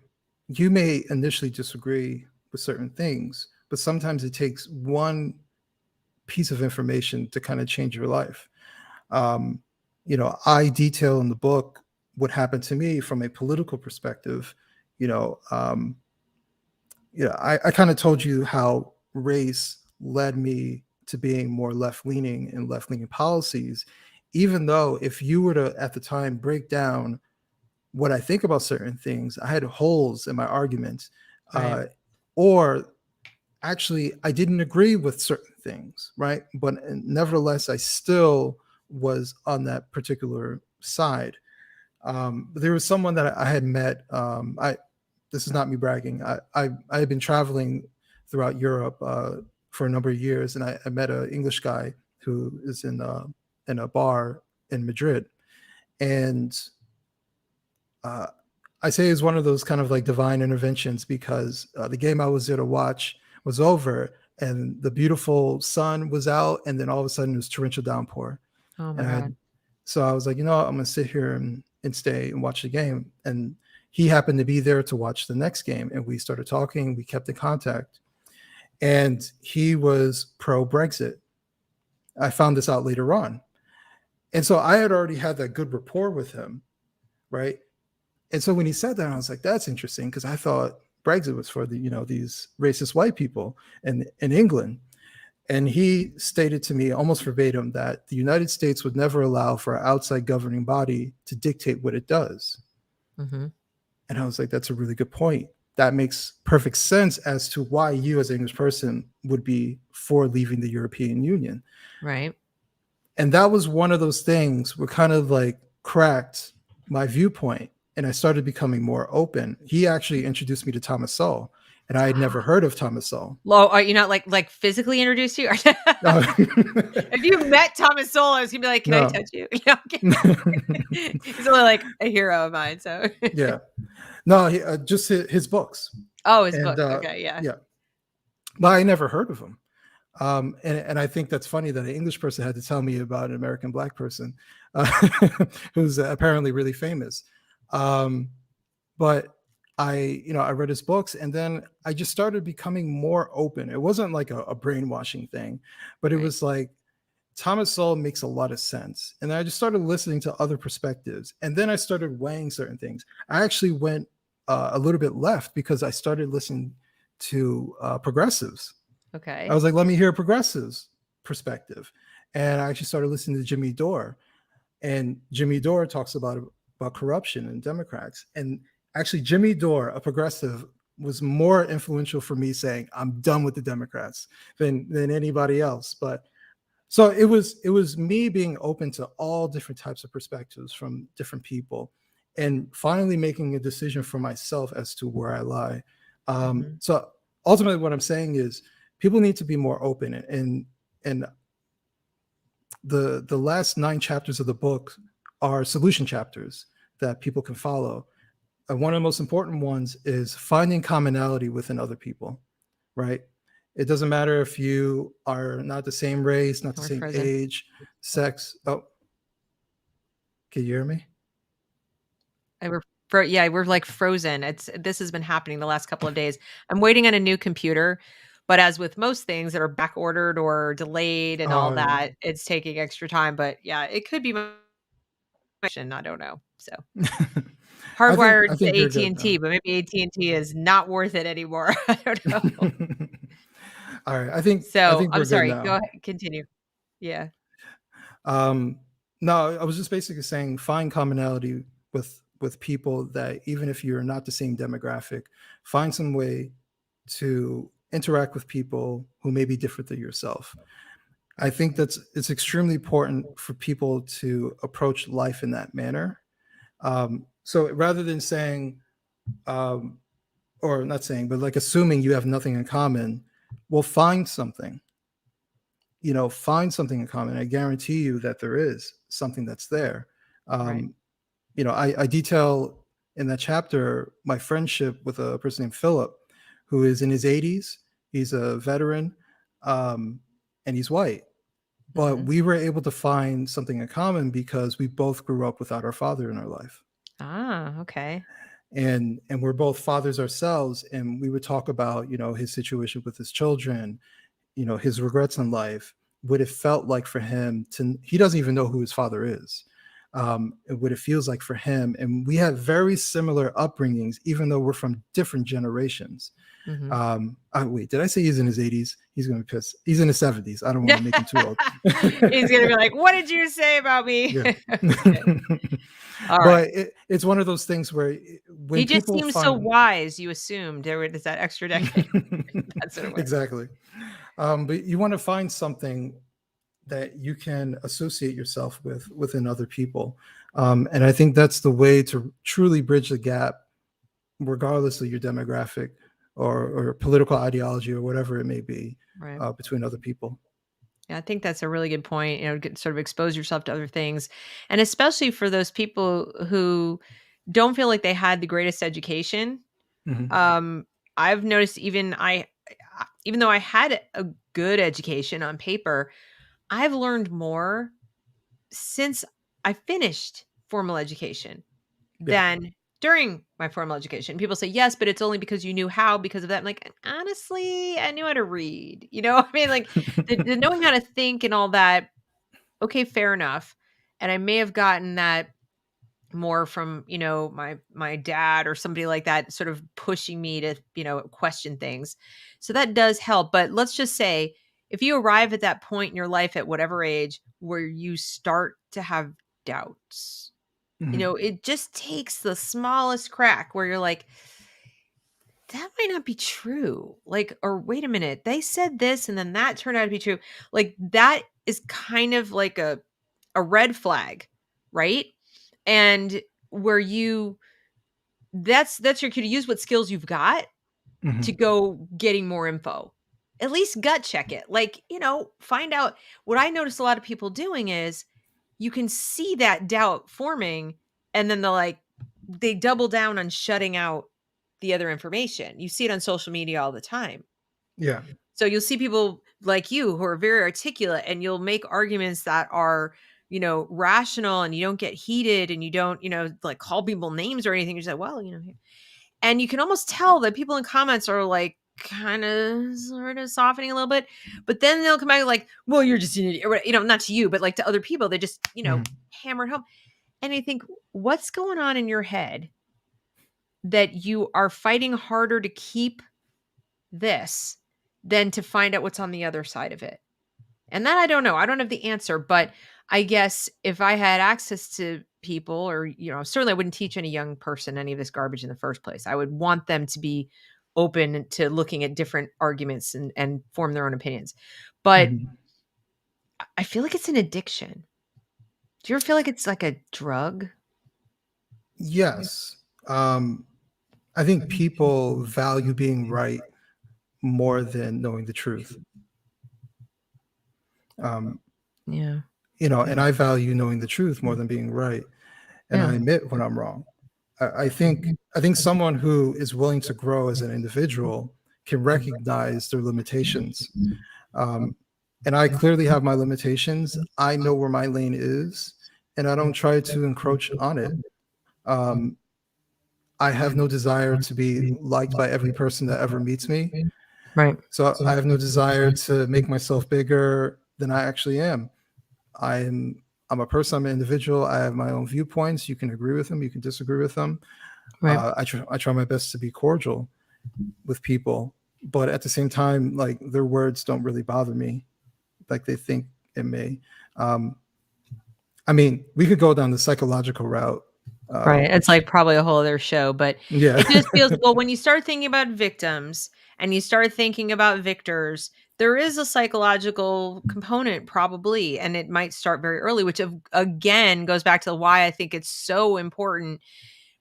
You may initially disagree with certain things, but sometimes it takes one piece of information to kind of change your life. Um, I detail in the book what happened to me from a political perspective. You know, um, I kind of told you how race led me to being more left leaning and left leaning policies, even though if you were to at the time break down what I think about certain things, I had holes in my arguments, Right. or actually I didn't agree with certain things, right? But nevertheless, I still was on that particular side. But there was someone that I had met. This is not me bragging. I had been traveling throughout Europe for a number of years, and I met an English guy who is in a bar in Madrid, and I say it's one of those kind of like divine interventions, because the game I was there to watch was over, and the beautiful sun was out, and then all of a sudden it was torrential downpour. Oh my And God. so I was like, you know what, I'm gonna sit here and stay and watch the game. And he happened to be there to watch the next game, and we started talking. We kept in contact, and he was pro Brexit. I found this out later on, and so I had already had that good rapport with him, right? And so when he said that, I was like, that's interesting, because I thought Brexit was for these racist white people in England. And he stated to me almost verbatim that the United States would never allow for an outside governing body to dictate what it does. Mm-hmm. And I was like, that's a really good point. That makes perfect sense as to why you as an English person would be for leaving the European Union. Right. And that was one of those things where kind of like cracked my viewpoint, and I started becoming more open. He actually introduced me to Thomas Sowell, and I had never heard of Thomas Sowell. Lo, are you not like physically introduced you? If you met Thomas Sowell, I was gonna be like, "Can I touch you?" He's only like a hero of mine. So yeah, no, just his books. Oh, his book. Okay, yeah. But I never heard of him. And I think that's funny that an English person had to tell me about an American Black person who's apparently really famous. But I read his books, and then I just started becoming more open. It wasn't like a brainwashing thing, but it was like Thomas Sowell makes a lot of sense. And I just started listening to other perspectives, and then I started weighing certain things. I actually went a little bit left because I started listening to progressives. Okay. I was like, let me hear a progressive's perspective. And I actually started listening to Jimmy Dore. And Jimmy Dore talks about corruption and Democrats. And actually, Jimmy Dore, a progressive, was more influential for me saying, I'm done with the Democrats than anybody else. But so it was me being open to all different types of perspectives from different people, and finally making a decision for myself as to where I lie. So ultimately what I'm saying is people need to be more open, and the last 9 chapters of the book are solution chapters that people can follow. And one of the most important ones is finding commonality within other people, right? It doesn't matter if you are not the same race, not the same age, sex. Oh, can you hear me? We're like frozen. This has been happening the last couple of days. I'm waiting on a new computer, but as with most things that are back ordered or delayed and all that, it's taking extra time. But yeah, it could be my question. I don't know. So hardwired to AT&T, but maybe AT&T is not worth it anymore. I don't know. All right, I think I'm sorry. Go ahead, continue. Yeah. No, I was just basically saying find commonality with people that even if you're not the same demographic, find some way to interact with people who may be different than yourself. I think it's extremely important for people to approach life in that manner. So rather than saying, or not saying, but like assuming you have nothing in common, well, find something. Find something in common. I guarantee you that there is something that's there. Right. I detail in that chapter my friendship with a person named Philip, who is in his 80s. He's a veteran, and he's white. But we were able to find something in common because we both grew up without our father in our life. Ah, okay. And we're both fathers ourselves, and we would talk about his situation with his children, his regrets in life, what it felt like for him he doesn't even know who his father is, what it feels like for him. And we have very similar upbringings, even though we're from different generations. Wait, did I say he's in his 80s? He's going to be pissed. He's in his 70s. I don't want to make him too old. He's going to be like, what did you say about me? Yeah. All but right. It's one of those things where when he just seems so wise, you assumed there was that extra decade. That's what it was. Exactly. But you want to find something that you can associate yourself with within other people. And I think that's the way to truly bridge the gap, regardless of your demographic or political ideology or whatever it may be, Right. between other people. Yeah, I think that's a really good point. Sort of expose yourself to other things. And especially for those people who don't feel like they had the greatest education. Hmm. Um, I've noticed even though I had a good education on paper, I've learned more since I finished formal education Yeah. than during my formal education. People say, yes, but it's only because you knew how because of that. I'm like, honestly, I knew how to read. I mean, like the knowing how to think and all that. Okay, fair enough. And I may have gotten that more from, my dad or somebody like that sort of pushing me to, question things. So that does help. But let's just say if you arrive at that point in your life at whatever age where you start to have doubts, Hmm. it just takes the smallest crack where you're like, that might not be true. Like, or wait a minute, they said this and then that turned out to be true. Like that is kind of like a red flag, right? And where that's your cue to use what skills you've got to Hmm. go getting more info. At least gut check it. Like, find out. What I notice a lot of people doing is you can see that doubt forming and then they double down on shutting out the other information. You see it on social media all the time. Yeah. So you'll see people like you who are very articulate and you'll make arguments that are, rational and you don't get heated and you don't, like call people names or anything. You say, well, and you can almost tell that people in comments are like kind of sort of softening a little bit, but then they'll come back like, well, you're just an idiot, or, not to you, but like to other people, they just, Hmm. hammer it home. And I think, what's going on in your head that you are fighting harder to keep this than to find out what's on the other side of it? And that I don't know. I don't have the answer, but I guess if I had access to people or, certainly I wouldn't teach any young person any of this garbage in the first place. I would want them to be open to looking at different arguments and form their own opinions. But Hmm. I feel like it's an addiction. Do you ever feel like it's like a drug? Yes. I think people value being right more than knowing the truth. Um, Yeah. and I value knowing the truth more than being right. And Yeah. I admit when I'm wrong. I think someone who is willing to grow as an individual can recognize their limitations. Um, and I clearly have my limitations. I know where my lane is, and I don't try to encroach on it. Um, I have no desire to be liked by every person that ever meets me. Right. So I have no desire to make myself bigger than I actually am. I'm a person. I'm an individual. I have my own viewpoints. You can agree with them. You can disagree with them. Right. I try my best to be cordial with people, but at the same time, like their words don't really bother me, like they think it may. Um, I mean, we could go down the psychological route. Right. It's Which, like probably a whole other show, but yeah. it just feels, well, when you start thinking about victims and you start thinking about victors, there is a psychological component probably, and it might start very early, which again goes back to why I think it's so important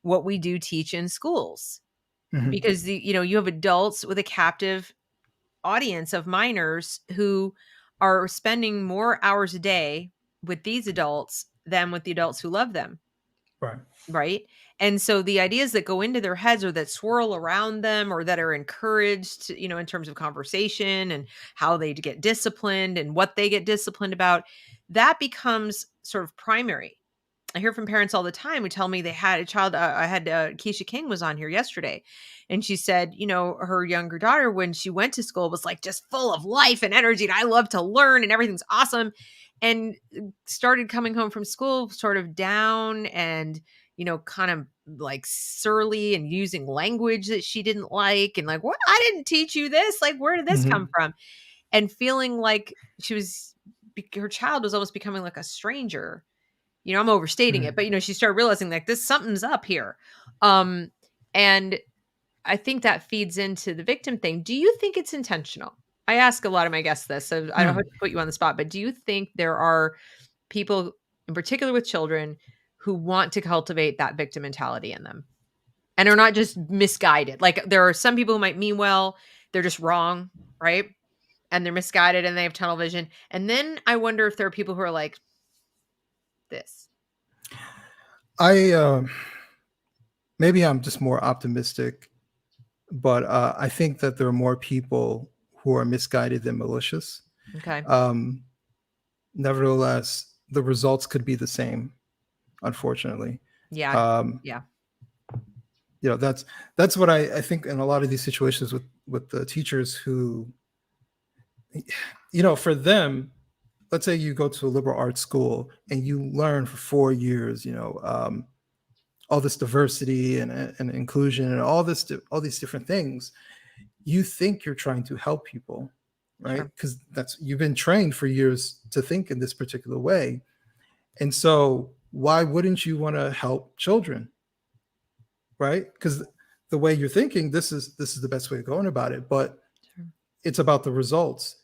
what we do teach in schools. Mhm. Because you have adults with a captive audience of minors who are spending more hours a day with these adults than with the adults who love them. Right. Right. And so the ideas that go into their heads or that swirl around them or that are encouraged, in terms of conversation and how they get disciplined and what they get disciplined about, that becomes sort of primary. I hear from parents all the time who tell me they had a child. I had Keisha King was on here yesterday, and she said, her younger daughter, when she went to school, was like just full of life and energy. And I love to learn and everything's awesome. And started coming home from school sort of down and, kind of like surly and using language that she didn't like. And like, what? I didn't teach you this. Like, where did this come Mhm. from? And feeling like her child was almost becoming like a stranger. I'm overstating it, Mhm. but she started realizing like this something's up here. And I think that feeds into the victim thing. Do you think it's intentional? I ask a lot of my guests this, so I don't have Mm. to put you on the spot, but do you think there are people, in particular with children, who want to cultivate that victim mentality in them and are not just misguided? Like, there are some people who might mean well, they're just wrong, right? And they're misguided and they have tunnel vision. And then I wonder if there are people who are like this. Maybe I'm just more optimistic, but I think that there are more people who are misguided than malicious. Okay. Nevertheless, the results could be the same, unfortunately. Yeah. Um, Yeah. that's what I think in a lot of these situations with the teachers who, for them, let's say you go to a liberal arts school and you learn for 4 years, all this diversity and inclusion and all these different things. You think you're trying to help people, right? Sure. Because you've been trained for years to think in this particular way. And so why wouldn't you want to help children? Right? Because the way you're thinking, this is the best way of going about it. But Sure. it's about the results.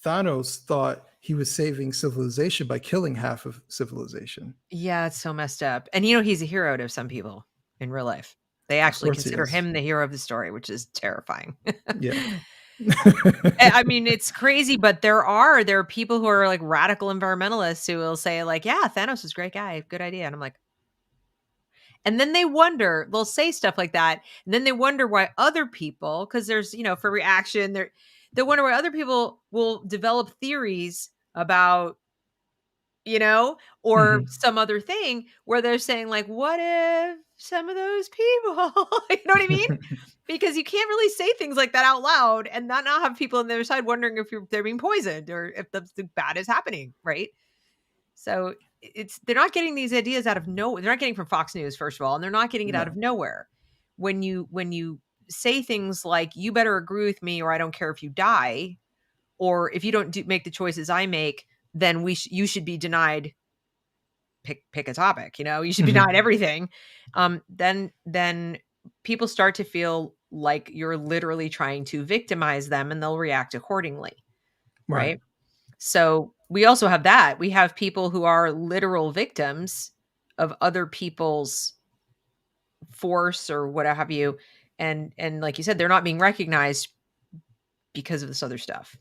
Thanos thought he was saving civilization by killing half of civilization. Yeah, it's so messed up. And he's a hero to some people in real life. They Of actually course he consider is. him the hero of the story, which is terrifying. Yeah. I mean, it's crazy, but there are people who are like radical environmentalists who will say like, yeah, Thanos is a great guy, good idea. And I'm like, and then they'll say stuff like that. And then they wonder why other people, because there's, for reaction, they wonder why other people will develop theories about, or Mhm. some other thing where they're saying like, what if some of those people, you know what I mean? Because you can't really say things like that out loud and not have people on the other side wondering if they're being poisoned or if the bad is happening, right? So they're not getting these ideas out of nowhere. They're not getting from Fox News, first of all, and they're not getting it out No. of nowhere. When you say things like, you better agree with me or I don't care if you die, or if you don't make the choices I make, then you should be denied, pick a topic, you should be Mhm. denied everything. Then people start to feel like you're literally trying to victimize them and they'll react accordingly. Right. Right. So we also have that. We have people who are literal victims of other people's force or what have you. And like you said, they're not being recognized because of this other stuff.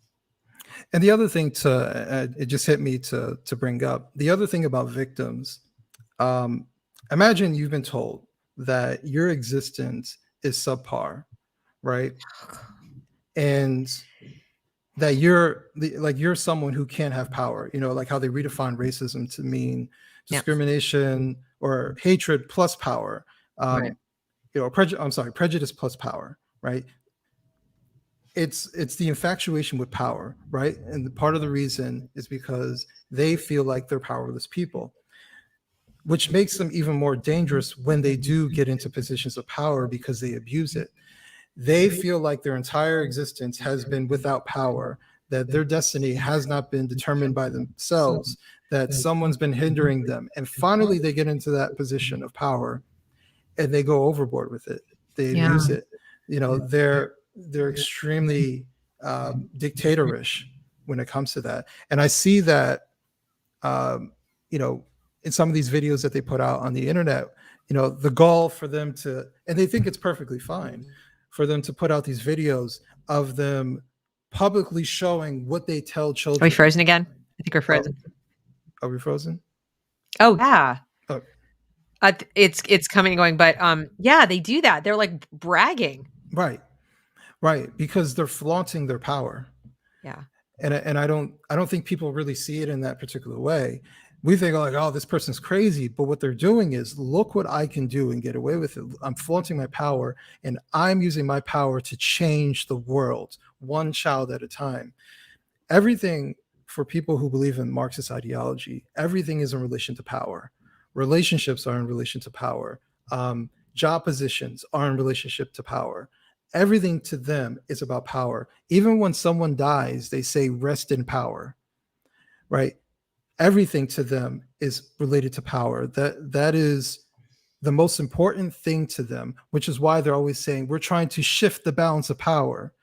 And the other thing it just hit me to bring up the other thing about victims. Um, Imagine you've been told that your existence is subpar, right? And that you're someone who can't have power. Like how they redefine racism to mean Yeah. discrimination or hatred plus power. Right. Prejudice plus power, right? It's the infatuation with power, right? And part of the reason is because they feel like they're powerless people, which makes them even more dangerous when they do get into positions of power because they abuse it. They feel like their entire existence has been without power, that their destiny has not been determined by themselves, that someone's been hindering them. And finally, they get into that position of power and they go overboard with it. They Yeah. abuse it. They're extremely dictatorish when it comes to that. And I see that, um, in some of these videos that they put out on the internet, the goal for them and they think it's perfectly fine for them to put out these videos of them publicly showing what they tell Are we children. frozen again? I think we're frozen. Are we frozen? Oh yeah. Oh. It's coming and going, but yeah, they do that. They're like bragging. Right, because they're flaunting their power. Yeah. And I don't think people really see it in that particular way. We think like, oh, this person's crazy, but what they're doing is, look what I can do and get away with it. I'm flaunting my power, and I'm using my power to change the world one child at a time. Everything, for people who believe in Marxist ideology, everything is in relation to power. Relationships are in relation to power. Job positions are in relationship to power. Everything to them is about power. Even when someone dies, they say rest in power, right? Everything to them is related to power. That is the most important thing to them, which is why they're always saying we're trying to shift the balance of power,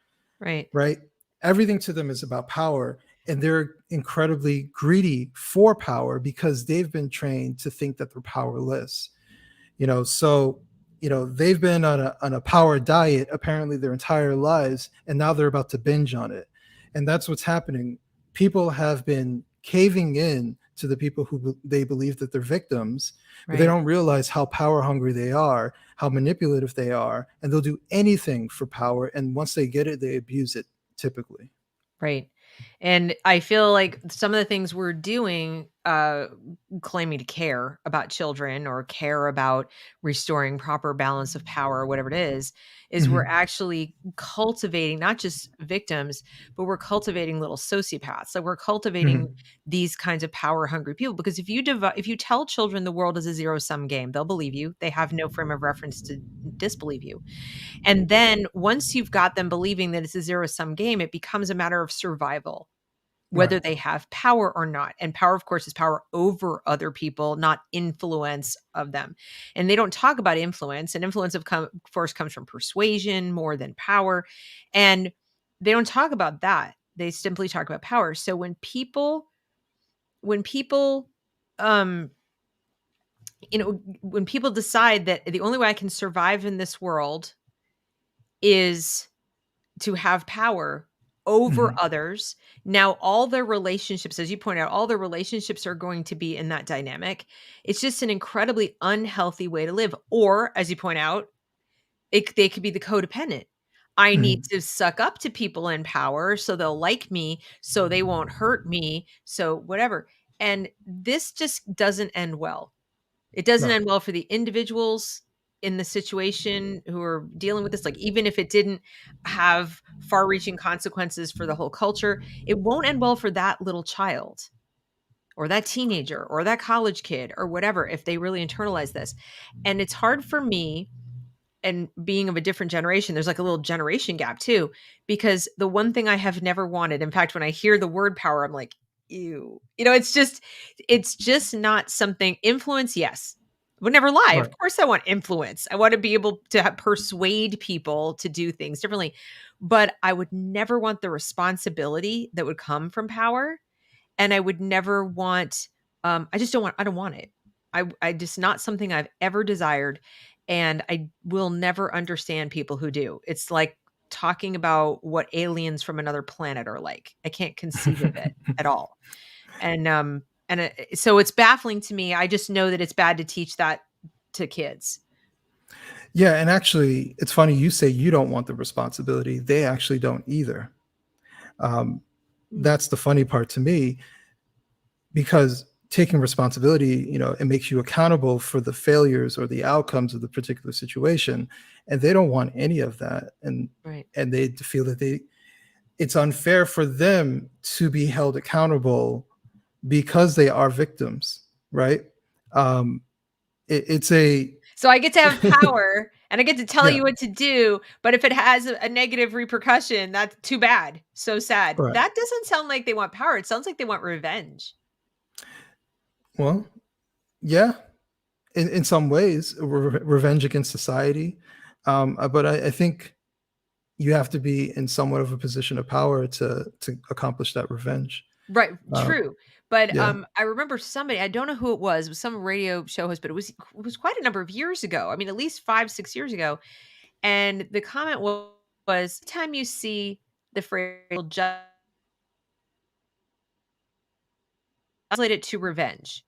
Right. right? Everything to them is about power, and they're incredibly greedy for power because they've been trained to think that they're powerless. So they've been on a power diet apparently their entire lives, and now they're about to binge on it. And that's what's happening. People have been caving in to the people who they believe that they're victims, but they Right. don't realize how power hungry they are, how manipulative they are, and they'll do anything for power, and once they get it, they abuse it typically. Right. And I feel like some of the things we're doing, claiming to care about children or care about restoring proper balance of power or whatever it is we're Mhm. actually cultivating not just victims, but we're cultivating little sociopaths. So we're cultivating Mhm. these kinds of power hungry people because if you tell children the world is a zero sum game, they'll believe you. They have no frame of reference to disbelieve you. And then once you've got them believing that it's a zero sum game, it becomes a matter of survival, whether Right. they have power or not. And power, of course, is power over other people, not influence of them. And they don't talk about influence. And influence, of course, comes from persuasion more than power. And they don't talk about that. They simply talk about power. So when people, um, when people decide that the only way I can survive in this world is to have power over Mhm. others. Now, all their relationships, as you point out, all their relationships are going to be in that dynamic. It's just an incredibly unhealthy way to live. Or, as you point out, they could be the codependent. I need Mhm. to suck up to people in power so they'll like me, so they won't hurt me, so whatever. And this just doesn't end well. It doesn't No. end well for the individuals in the situation who are dealing with this, like, even if it didn't have far-reaching consequences for the whole culture, it won't end well for that little child, or that teenager, or that college kid, or whatever, if they really internalize this. And it's hard for me, and being of a different generation, there's like a little generation gap too, because the one thing I have never wanted, in fact, when I hear the word power, I'm like, ew. It's just not something. Influence, yes. Would never lie. Of Right. course I want influence. I want to be able to persuade people to do things differently. But I would never want the responsibility that would come from power, and I would never want I don't want it. I just not something I've ever desired, and I will never understand people who do. It's like talking about what aliens from another planet are like. I can't conceive of it at all. So it's baffling to me. I just know that it's bad to teach that to kids. Yeah, and actually, it's funny you say you don't want the responsibility. They actually don't either. Um, Mm, that's the funny part to me, because taking responsibility, it makes you accountable for the failures or the outcomes of the particular situation, and they don't want any of that, right. and they feel that it's unfair for them to be held accountable because they are victims, right? Um, it's a So I get to have power and I get to tell yeah, you what to do, but if it has a negative repercussion, that's too bad. So sad. right. That doesn't sound like they want power. It sounds like they want revenge. Well, yeah, in some ways, revenge against society. But I think you have to be in somewhat of a position of power to accomplish that revenge. Right, Uh, true. But yeah. I remember somebody, I don't know who it was some radio show host, but it was quite a number of years ago. I mean, at least 5, 6 years ago. And the comment was time you see the phrase just translate it to revenge.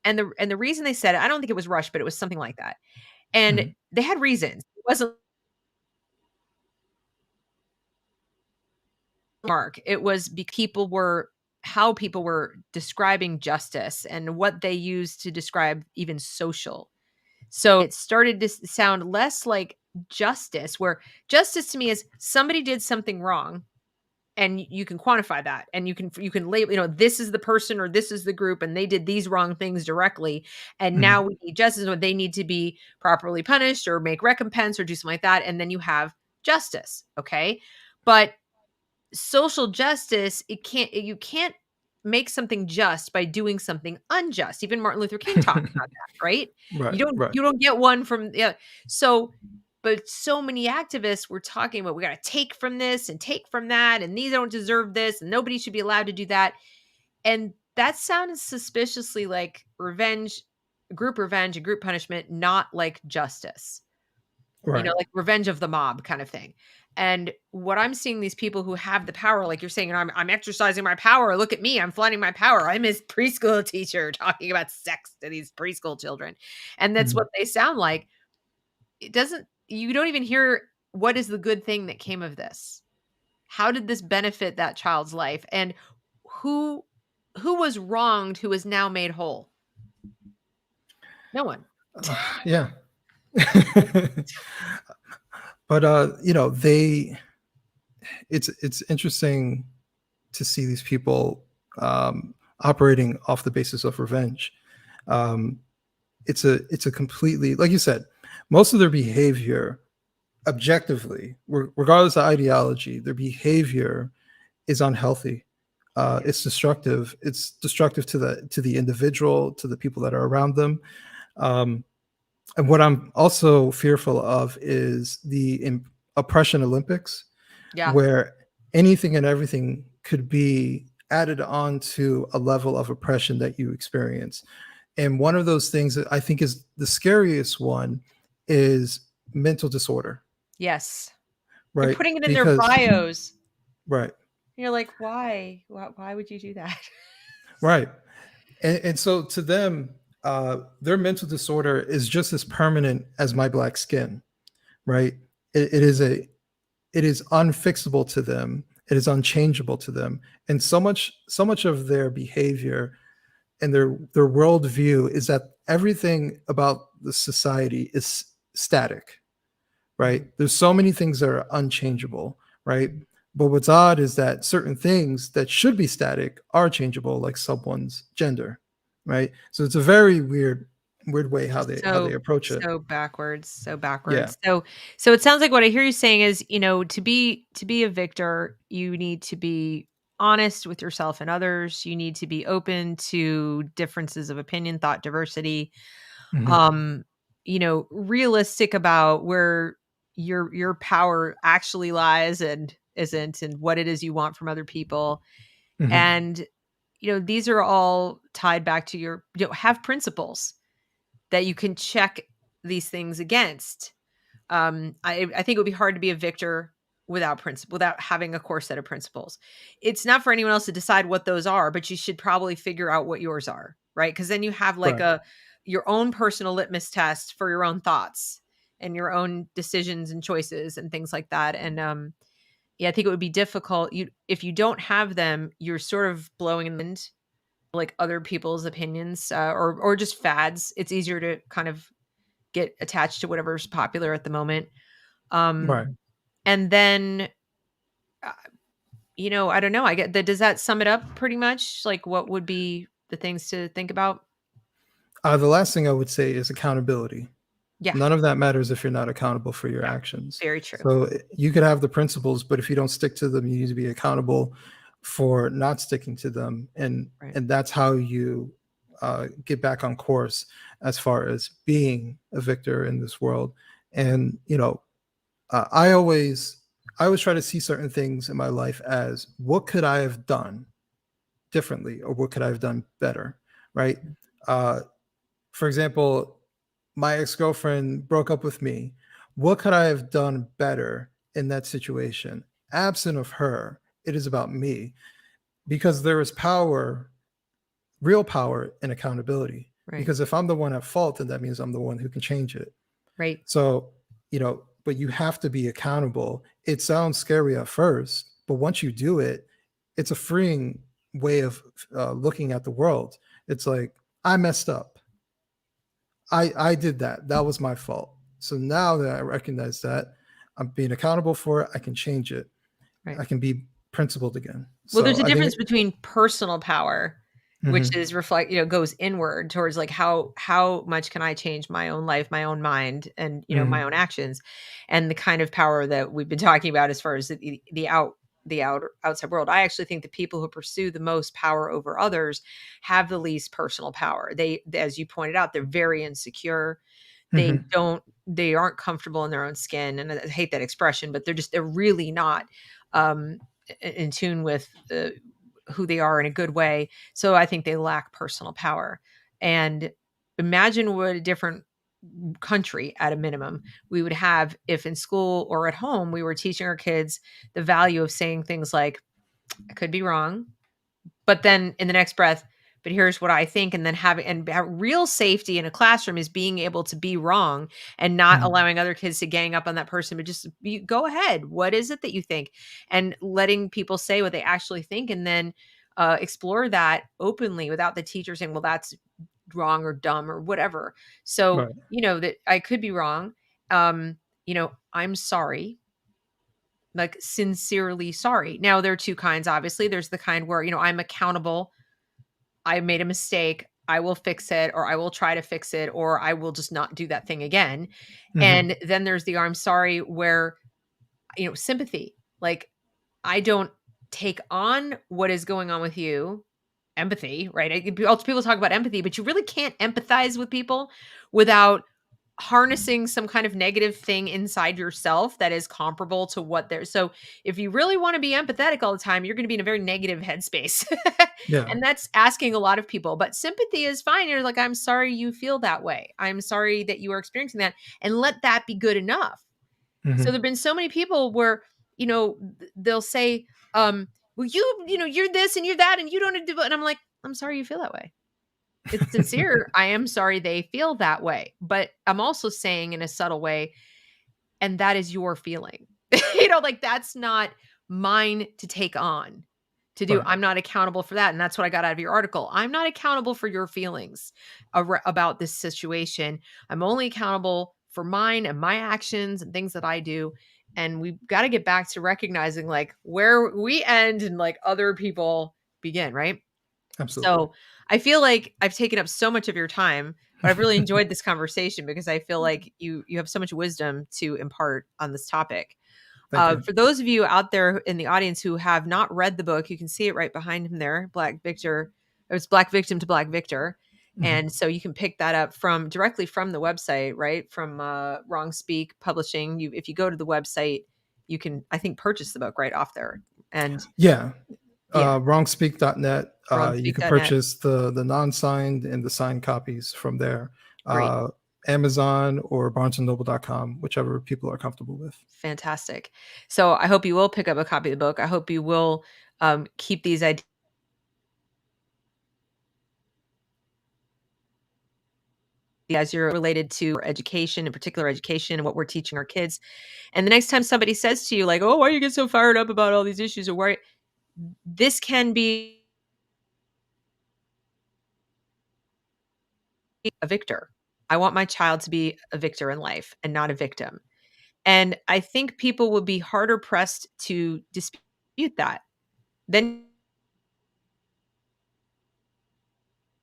And the reason they said it, I don't think it was rushed, but it was something like that. And Mhm. they had reasons. It wasn't mark. It was people were how people were describing justice and what they used to describe even social. So it started to sound less like justice, where justice to me is somebody did something wrong and you can quantify that, and you can label, this is the person or this is the group and they did these wrong things directly, and now Mhm. we need justice, or they need to be properly punished or make recompense or do something like that, and then you have justice. Okay. But social justice, you can't make something just by doing something unjust. Even Martin Luther King talked about that, right? Right, You don't right. you don't get one from, yeah. So But so many activists were talking about, we got to take from this and take from that, and these don't deserve this, and nobody should be allowed to do that. And that sounds suspiciously like revenge, group revenge and group punishment, not like justice, Right. like revenge of the mob kind of thing. And what I'm seeing, these people who have the power, like you're saying, I'm exercising my power. Look at me. I'm flaunting my power. I'm his preschool teacher talking about sex to these preschool children. And that's Mhm. what they sound like. You don't even hear what is the good thing that came of this. How did this benefit that child's life? And who who was wronged who is now made whole? No one. Yeah. But it's interesting to see these people operating off the basis of revenge. Um, it's a completely, like you said, most of their behavior, objectively, regardless of ideology, their behavior is unhealthy. It's destructive. It's destructive to the individual, to the people that are around them. Um, and what I'm also fearful of is the oppression Olympics, Yeah. where anything and everything could be added on to a level of oppression that you experience. And one of those things that I think is the scariest one is mental disorder, Yes. They're right? putting it in their Because, bios. right, You're like, why? Why would you do that? right. And so to them, their mental disorder is just as permanent as my black skin, right? It is unfixable to them. It is unchangeable to them. And so much of their behavior and their worldview is that everything about the society is static, right? There's so many things that are unchangeable, right? But what's odd is that certain things that should be static are changeable, like someone's gender, right? So it's a very weird way how they So approach it. so backwards, so Yeah. backwards. So it sounds like what I hear you saying is, to be a victor, you need to be honest with yourself and others. You need to be open to differences of opinion, thought diversity. Hmm. Um, realistic about where your power actually lies and isn't, and what it is you want from other people. Hmm. And these are all tied back to have principles that you can check these things against. I think it would be hard to be a victor without principle, without having a core set of principles. It's not for anyone else to decide what those are, but you should probably figure out what yours are, right? Because then you have like Right. your own personal litmus test for your own thoughts and your own decisions and choices and things like that. And yeah, I think it would be difficult. If you don't have them, you're sort of blowing in the wind, like other people's opinions, or just fads. It's easier to kind of get attached to whatever's popular at the moment. Um, Right. and then, uh, I don't know. I get that. Does that sum it up pretty much? Like, what would be the things to think about? The last thing I would say is accountability. Yeah, None of that matters if you're not accountable for your yeah, actions. very true. So you could have the principles, but if you don't stick to them, you need to be accountable for not sticking to them, and Right. and that's how you get back on course as far as being a victor in this world. And I always try to see certain things in my life as what could I have done differently, or what could I have done better, right? Uh, for example, my ex-girlfriend broke up with me. What could I have done better in that situation? Absent of her, it is about me, because there is power, real power in accountability. Right. Because if I'm the one at fault, then that means I'm the one who can change it. Right. So, but you have to be accountable. It sounds scary at first, but once you do it, it's a freeing way of looking at the world. It's like, I messed up. I did that. That was my fault. So now that I recognize that, I'm being accountable for it, I can change it. Right. I can be principled again. Well, there's So a I think difference between personal power, which mhm, is goes inward towards like how much can I change my own life, my own mind, and my mhm, own actions, and the kind of power that we've been talking about as far as the outside world. I actually think the people who pursue the most power over others have the least personal power. They, as you pointed out, they're very insecure. They mhm, don't they aren't comfortable in their own skin. And I hate that expression, but they're really not in tune with who they are in a good way. So I think they lack personal power. And imagine what a different country at a minimum we would have if in school or at home we were teaching our kids the value of saying things like, I could be wrong, but then in the next breath, but here's what I think. And then having real safety in a classroom is being able to be wrong and not Mhm. allowing other kids to gang up on that person, but just go ahead. What is it that you think? And letting people say what they actually think, and then explore that openly without the teacher saying, well, that's wrong or dumb or whatever. So, Right. that I could be wrong. I'm sorry, like sincerely sorry. Now, there are two kinds, obviously. There's the kind where, I'm accountable. I made a mistake. I will fix it, or I will try to fix it, or I will just not do that thing again. Mhm. And then there's the I'm sorry where, sympathy. Like, I don't take on what is going on with you. Empathy, right? People talk about empathy, but you really can't empathize with people without harnessing some kind of negative thing inside yourself that is comparable to what they're. So if you really want to be empathetic all the time, you're going to be in a very negative headspace. Yeah. And that's asking a lot of people. But sympathy is fine. You're like, I'm sorry you feel that way. I'm sorry that you are experiencing that. And let that be good enough. So Mhm. there've been so many people where, they'll say, well, you're this and you're that and you don't do it. And I'm like, I'm sorry you feel that way. It's sincere. I am sorry they feel that way. But I'm also saying in a subtle way, and that is your feeling. Like that's not mine to take on to do. Right. I'm not accountable for that. And that's what I got out of your article. I'm not accountable for your feelings about this situation. I'm only accountable for mine and my actions and things that I do. And we've got to get back to recognizing like where we end and like other people begin, right? Absolutely. So I feel like I've taken up so much of your time, but I've really enjoyed this conversation because I feel like you have so much wisdom to impart on this topic. Thank you. For those of you out there in the audience who have not read the book, you can see it right behind him there, Black Victor. It's Black Victim to Black Victor. Mhm. And so you can pick that up directly from the website, right? From Wrong Speak Publishing. If you go to the website, you can, I think, purchase the book right off there. And Yeah. yeah, Wrongspeak.net. You can wrongspeak.net. purchase the non-signed and the signed copies from there. Great. Amazon or barnesandnoble.com, whichever people are comfortable with. Fantastic. So I hope you will pick up a copy of the book. I hope you will keep these ideas as you're related to education, in particular education and what we're teaching our kids. And the next time somebody says to you, like, oh, why you get so fired up about all these issues, or why this can be a victor. I want my child to be a victor in life and not a victim. And I think people would be harder pressed to dispute that. Then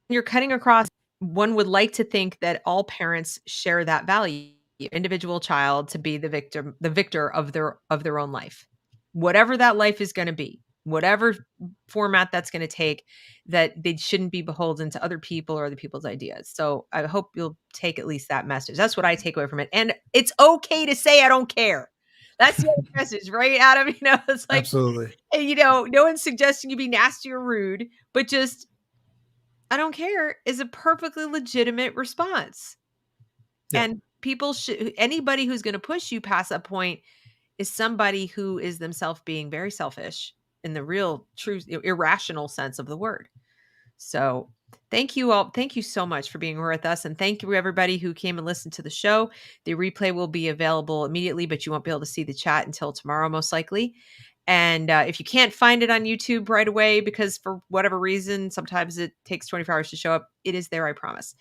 you're cutting across. One would like to think that all parents share that value, individual child to be the victor of their own life. Whatever that life is going to be, whatever format that's going to take, that they shouldn't be beholden to other people or other people's ideas. So I hope you'll take at least that message. That's what I take away from it. And it's okay to say I don't care. That's the other message, right, Adam? It's like, Absolutely. no one's suggesting you be nasty or rude, but just I don't care is a perfectly legitimate response. Yeah. And anybody who's going to push you past that point is somebody who is themselves being very selfish in the real, true, irrational sense of the word. So thank you all. Thank you so much for being here with us. And thank you, everybody who came and listened to the show. The replay will be available immediately, but you won't be able to see the chat until tomorrow, most likely. And if you can't find it on YouTube right away, because for whatever reason, sometimes it takes 24 hours to show up, it is there, I promise.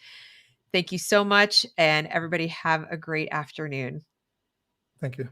Thank you so much. And everybody have a great afternoon. Thank you.